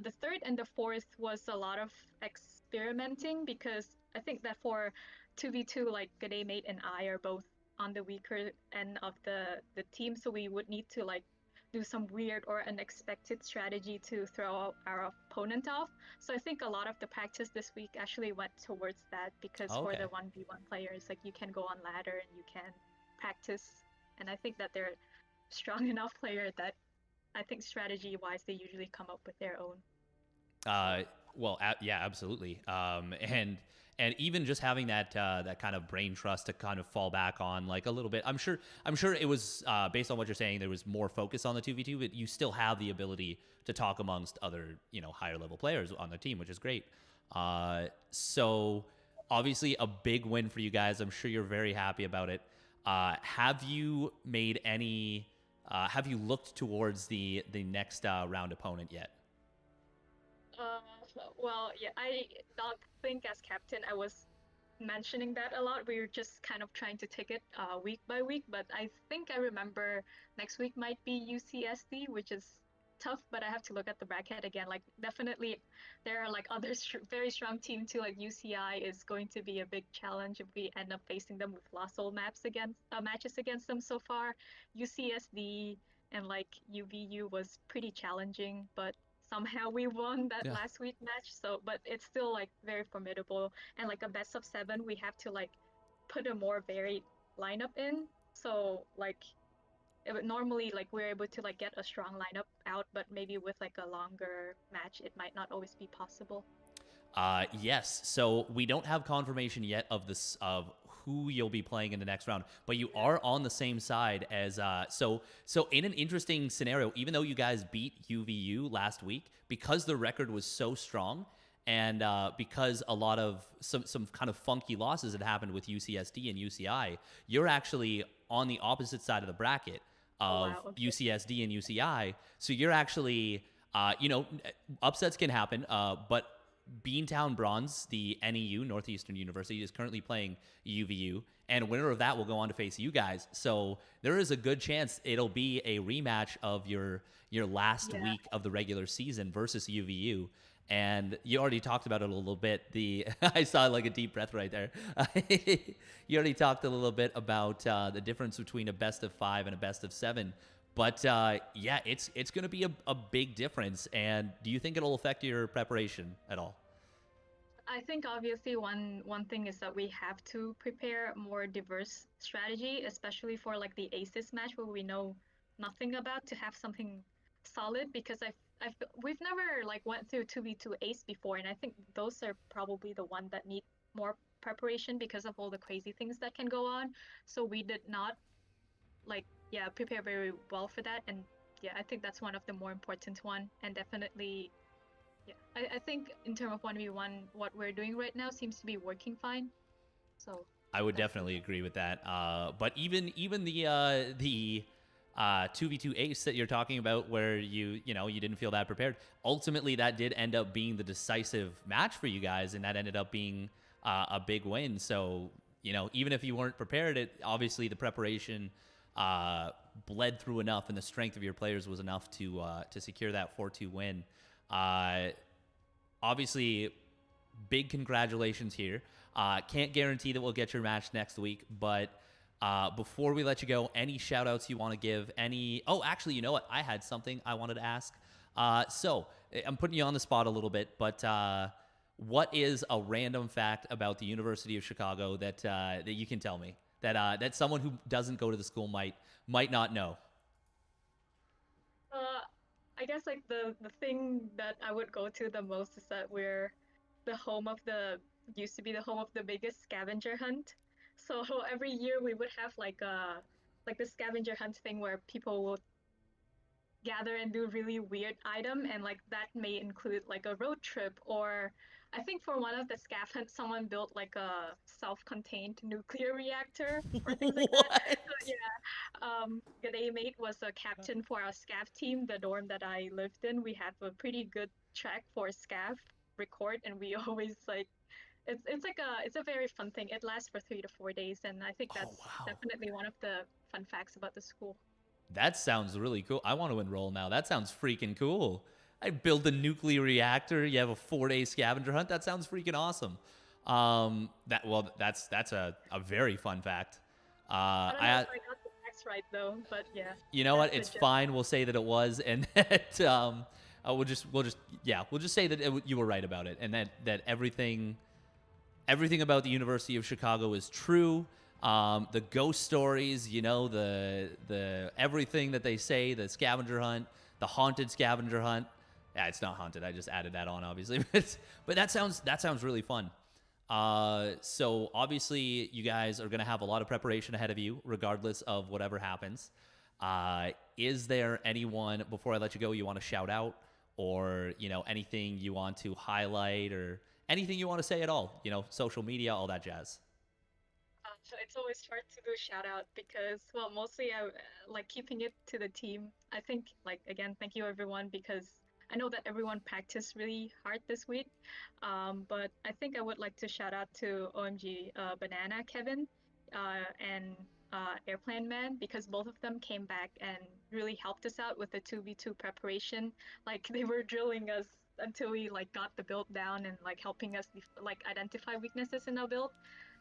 The third and the fourth was a lot of experimenting, because I think that for 2v2, like Mate and I are both on the weaker end of the team, so we would need to like do some weird or unexpected strategy to throw our opponent off. So I think a lot of the practice this week actually went towards that, because Oh, for okay. the 1v1 players, like you can go on ladder and you can practice. And I think that they're strong enough player that I think strategy wise they usually come up with their own. So Well, yeah, absolutely. And even just having that kind of brain trust to kind of fall back on, like a little bit. I'm sure it was based on what you're saying. There was more focus on the 2v2, but you still have the ability to talk amongst other higher level players on the team, which is great. So obviously a big win for you guys. I'm sure you're very happy about it. Have you made any? Have you looked towards the next round opponent yet? Uh, well, yeah, I don't think as captain I was mentioning that a lot. We were just kind of trying to take it week by week, but I think I remember next week might be UCSD, which is tough, but I have to look at the bracket again. Like definitely there are like other very strong team too, like UCI is going to be a big challenge if we end up facing them with lost all maps against matches against them so far. UCSD and like UVU was pretty challenging, but somehow we won that Yeah. last week match. So, but it's still like very formidable, and like a best of 7 we have to like put a more varied lineup in, so like it would normally like we're able to like get a strong lineup out, but maybe with like a longer match it might not always be possible. Yes. So we don't have confirmation yet of this of who you'll be playing in the next round, but you are on the same side as so in an interesting scenario, even though you guys beat UVU last week, because the record was so strong, and because a lot of some kind of funky losses had happened with UCSD and UCI, you're actually on the opposite side of the bracket Oh of wow, okay. UCSD and UCI. So you're actually upsets can happen, but Beantown Bronze, the NEU, Northeastern University, is currently playing UVU, and winner of that will go on to face you guys. So there is a good chance it'll be a rematch of your last Yeah, week of the regular season versus UVU. And you already talked about it a little bit. The I saw like a deep breath right there. You already talked a little bit about the difference between a best of 5 and a best of 7. But yeah, it's going to be a big difference. And do you think it'll affect your preparation at all? I think obviously one thing is that we have to prepare a more diverse strategy, especially for like the aces match where we know nothing about, to have something solid, because we've never like went through 2v2 ace before, and I think those are probably the one that need more preparation because of all the crazy things that can go on. So we did not like yeah prepare very well for that, and yeah I think that's one of the more important one, and definitely yeah, I think in terms of 1v1, what we're doing right now seems to be working fine. So I would that's good. definitely agree with that. But even the 2v2 ace that you're talking about, where you didn't feel that prepared, ultimately that did end up being the decisive match for you guys, and that ended up being a big win. So even if you weren't prepared, it obviously the preparation bled through enough, and the strength of your players was enough to secure that 4-2 win. Uh, Obviously, big congratulations here. Can't guarantee that we'll get your match next week, but Before we let you go, any shout outs you want to give? Oh, actually, you know what? I had something I wanted to ask. So I'm putting you on the spot a little bit, but what is a random fact about the University of Chicago that you can tell me that someone who doesn't go to the school might not know? Uh, I guess like the thing that I would go to the most is that we're the home of the used to be the home of the biggest scavenger hunt. So every year we would have like the scavenger hunt thing where people will gather and do really weird item, and like that may include like a road trip, or I think for one of the scav hunts someone built like a self-contained nuclear reactor or things like that. What? So yeah, G'day Mate was a captain for our scav team, the dorm that I lived in. We have a pretty good track for scav record, and we always like it's like it's a very fun thing. It lasts for 3 to 4 days, and I think Oh, that's wow. definitely one of the fun facts about the school. That sounds really cool. I want to enroll now. That sounds freaking cool. I build a nuclear reactor. You have a 4-day scavenger hunt. That sounds freaking awesome. That's a very fun fact. I don't know if I got the facts right though, but yeah, You know that's what? the It's gist. fine. We'll say that it was, and that we'll just say that you were right about it, and that everything about the University of Chicago is true. The ghost stories, the everything that they say, the scavenger hunt, the haunted scavenger hunt. Yeah, it's not haunted. I just added that on, obviously, but that sounds really fun. So obviously, you guys are gonna have a lot of preparation ahead of you, regardless of whatever happens. Is there anyone before I let you go you want to shout out, or anything you want to highlight, or anything you want to say at all? Social media, all that jazz. So it's always hard to do shout out because, well, mostly I like keeping it to the team. I think, like, again, thank you everyone because I know that everyone practiced really hard this week. But I think I would like to shout out to OMG Banana Kevin and Airplane Man because both of them came back and really helped us out with the 2v2 preparation. Like, they were drilling us until we like got the build down and like helping us like identify weaknesses in our build.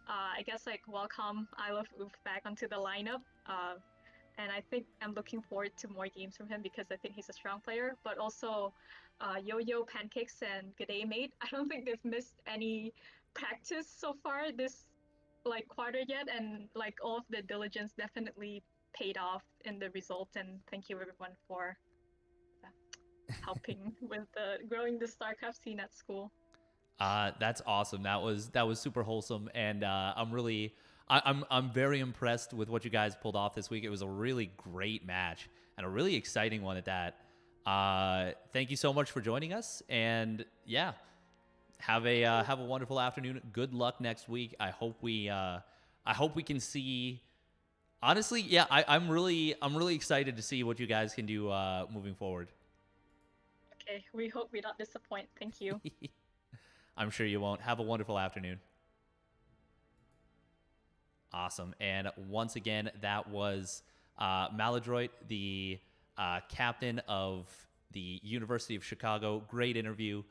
I guess like welcome I Love Oof back onto the lineup. And I think I'm looking forward to more games from him because I think he's a strong player. But also, Yo-Yo Pancakes and G'day Mate. I don't think they've missed any practice so far this like quarter yet, and like all of the diligence definitely paid off in the result. And thank you everyone for uh, helping with the growing the Starcraft scene at school. That's awesome. That was super wholesome, and I'm very impressed with what you guys pulled off this week. It was a really great match and a really exciting one at that. Thank you so much for joining us, and yeah, have a wonderful afternoon. Good luck next week. I hope we can see. Honestly, yeah, I'm really excited to see what you guys can do moving forward. Okay, we hope we don't disappoint. Thank you. I'm sure you won't. Have a wonderful afternoon. Awesome. And once again, that was Maladroit, the captain of the University of Chicago. Great interview.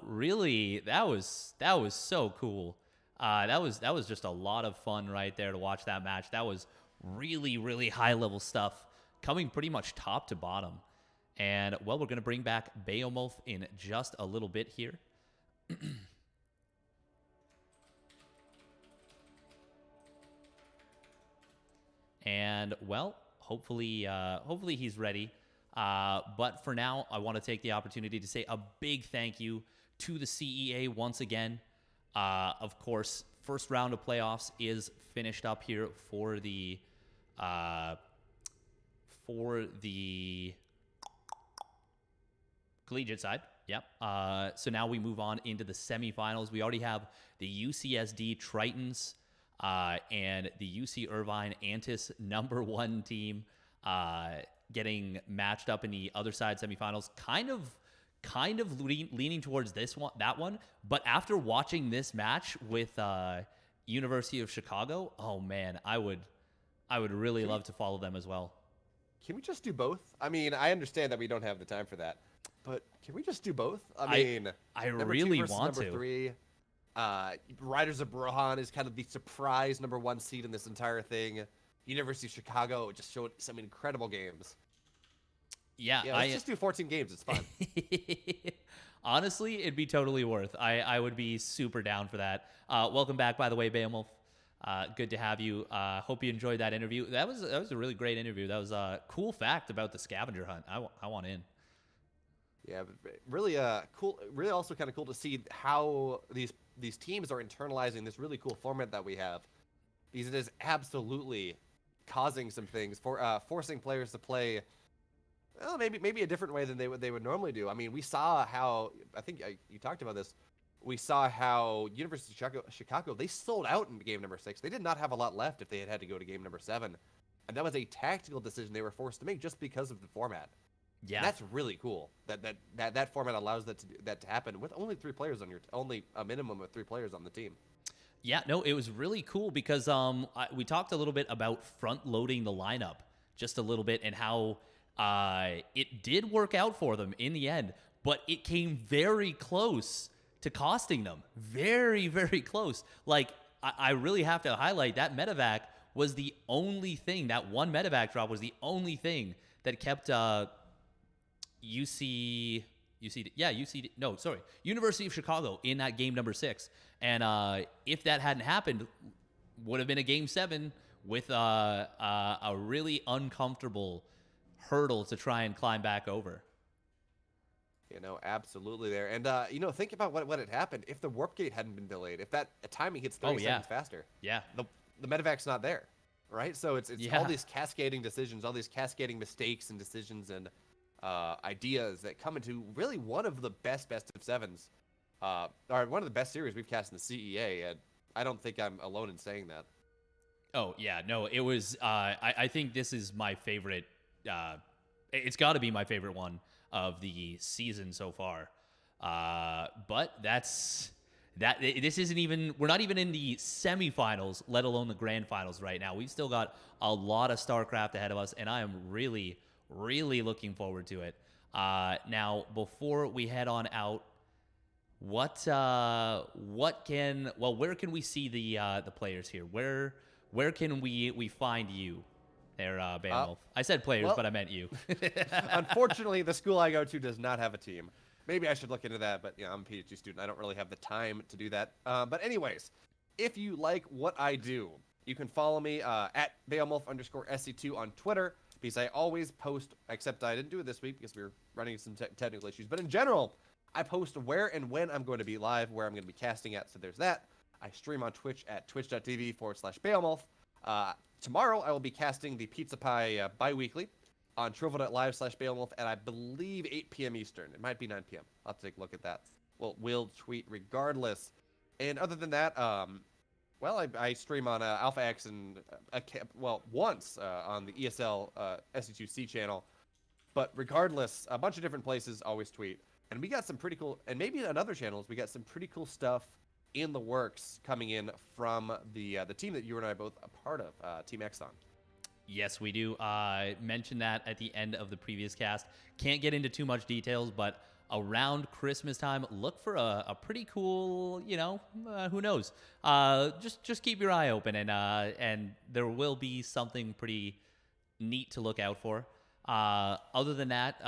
Really, that was so cool. That was just a lot of fun right there to watch that match. That was really, really high level stuff, coming pretty much top to bottom. And well, we're gonna bring back BeoMulf in just a little bit here. And well, hopefully he's ready. But for now, I want to take the opportunity to say a big thank you to the CEA once again. Of course, first round of playoffs is finished up here uh, for the collegiate side. Yep. So now we move on into the semifinals. We already have the UCSD Tritons and the UC Irvine Antis #1 team getting matched up in the other side semifinals. Kind of leaning towards that one. But after watching this match with University of Chicago, oh man, I would really love to follow them as well. Can we just do both? I mean, I understand that we don't have the time for that, but can we just do both? I I mean, I number two really versus want number to. three. Riders of Rohan is kind of the surprise #1 seed in this entire thing. University of Chicago just showed some incredible games. Yeah, Yeah, let's just do 14 games. It's fun. Honestly, it'd be totally worth. I would be super down for that. Welcome back, by the way, BeoMulf. Good to have you. Hope you enjoyed that interview. That was a really great interview. That was a cool fact about the scavenger hunt. I want in. Yeah, but really cool. Really also kind of cool to see how these teams are internalizing this really cool format that we have. Because it is absolutely causing some things for forcing players to play. Well, maybe a different way than they would normally do. I mean, we saw how you talked about this. We saw how University of Chicago they sold out in game #6. They did not have a lot left if they had to go to game #7, and that was a tactical decision they were forced to make just because of the format. Yeah, And that's really cool. That format allows that to happen with only 3 players on only a minimum of 3 players on the team. yeah. No, it was really cool because we talked a little bit about front loading the lineup just a little bit and how it did work out for them in the end, but it came very close to costing them. Very, very close. Like, I really have to highlight that medevac was the only thing, that one medevac drop was the only thing that kept University of Chicago in that game #6. And if that hadn't happened, would have been a game 7 with a really uncomfortable hurdle to try and climb back over. Absolutely there. And think about what had happened if the warp gate hadn't been delayed. If that timing hits 30 seconds faster. Yeah. The medevac's not there, right? So it's all these cascading decisions, all these cascading mistakes and decisions and ideas that come into really one of the best of 7s, or one of the best series we've cast in the CEA. And I don't think I'm alone in saying that. Oh yeah, no, it was. I think this is my favorite. It's got to be my favorite one of the season so far. But this isn't even. We're not even in the semifinals, let alone the grand finals right now. We've still got a lot of Starcraft ahead of us, and I am really, really looking forward to it. Now, before we head on out, where can we see the players here? Where can we find you there, BeoMulf? I said players, but I meant you. Unfortunately, the school I go to does not have a team. Maybe I should look into that, but I'm a PhD student. I don't really have the time to do that. But anyways, if you like what I do, you can follow me at BeoMulf_SC2 on Twitter, because I always post, except I didn't do it this week because we were running some technical issues. But in general, I post where and when I'm going to be live, where I'm going to be casting at, so there's that. I stream on Twitch at twitch.tv/BeoMulf. Tomorrow, I will be casting the Pizza Pie bi-weekly on trovo.live/BeoMulf at, I believe, 8 p.m. Eastern. It might be 9 p.m. I'll have to take a look at that. Well, we'll tweet regardless. And other than that, I stream on Alpha X and, once on the ESL SC2C channel. But regardless, a bunch of different places always tweet. And we got some pretty cool, and maybe on other channels, we got some pretty cool stuff in the works coming in from the team that you and I are both a part of, Team Exxon. Yes, we do. Mentioned that at the end of the previous cast. Can't get into too much details, but around Christmas time, look for a pretty cool, who knows? Just keep your eye open, and there will be something pretty neat to look out for. Other than that,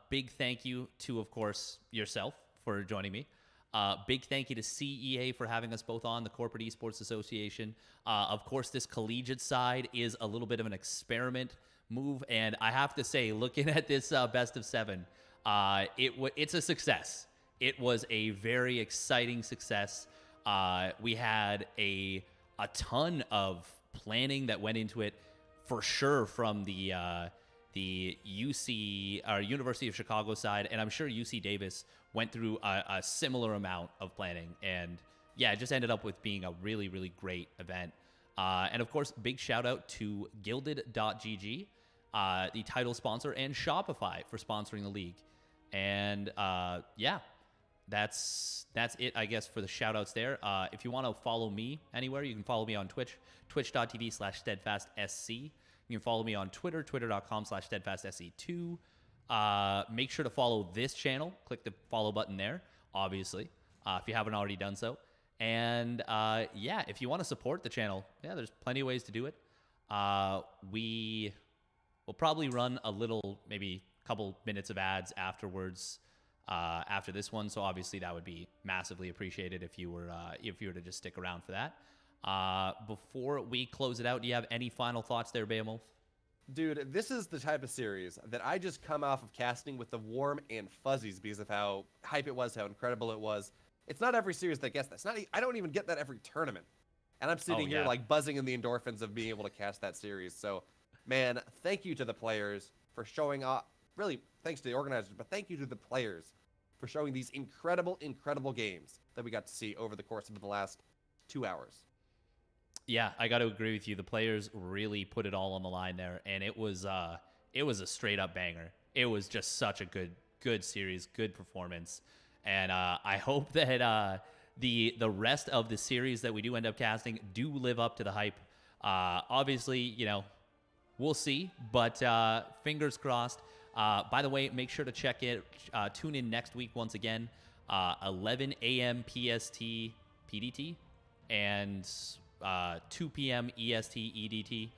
big thank you to, of course, yourself for joining me. Big thank you to CEA for having us both on, the Corporate Esports Association. Of course, this collegiate side is a little bit of an experiment move, and I have to say, looking at this best of 7, it's a success. It was a very exciting success. We had a ton of planning that went into it, for sure, from the UC, or University of Chicago side, and I'm sure UC Davis went through a similar amount of planning, and yeah, it just ended up with being a really, really great event. And of course, big shout out to Gilded.gg, the title sponsor, and Shopify for sponsoring the league. And yeah, that's it, I guess, for the shout outs there. If you want to follow me anywhere, you can follow me on Twitch, twitch.tv/steadfastsc. You can follow me on Twitter, twitter.com/steadfastsc2. Make sure to follow this channel. Click the follow button there, obviously, if you haven't already done so. And yeah, if you want to support the channel, yeah, there's plenty of ways to do it. We will probably run a little, maybe a couple minutes of ads afterwards, after this one. So obviously that would be massively appreciated if you were to just stick around for that. Before we close it out, do you have any final thoughts there, BeoMulf? Dude, this is the type of series that I just come off of casting with the warm and fuzzies because of how hype it was, how incredible it was. It's not every series that gets that. It's not. I don't even get that every tournament. And I'm sitting here yeah. like buzzing in the endorphins of being able to cast that series. So, man, thank you to the players for showing up. Really, thanks to the organizers, but thank you to the players for showing these incredible, incredible games that we got to see over the course of the last 2 hours. Yeah, I got to agree with you. The players really put it all on the line there, and it was a straight up banger. It was just such a good series, good performance, and I hope that the rest of the series that we do end up casting do live up to the hype. Obviously, you know, we'll see, but fingers crossed. By the way, make sure to check it. Tune in next week once again, 11 a.m. PST PDT, and 2 p.m. EST EDT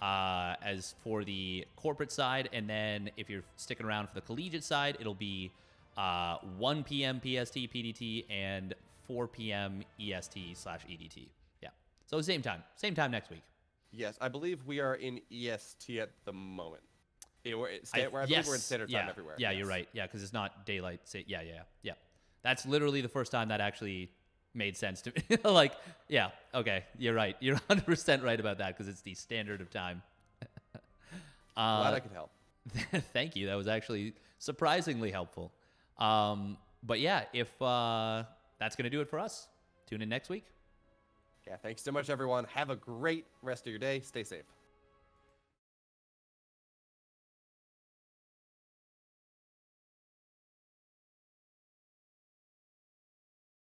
as for the corporate side. And then if you're sticking around for the collegiate side, it'll be 1 p.m. PST PDT and 4 p.m. EST/EDT. Yeah. So same time next week. Yes, I believe we are in EST at the moment. I believe Yes. we're in standard time Yeah. everywhere. Yeah, Yes. you're right. Yeah, because it's not daylight. Yeah. That's literally the first time that actually made sense to me. Like, yeah, okay, you're right. You're 100% right about that because it's the standard of time. Glad I could help. Thank you. That was actually surprisingly helpful. But yeah, if that's going to do it for us, tune in next week. Yeah, thanks so much, everyone. Have a great rest of your day. Stay safe.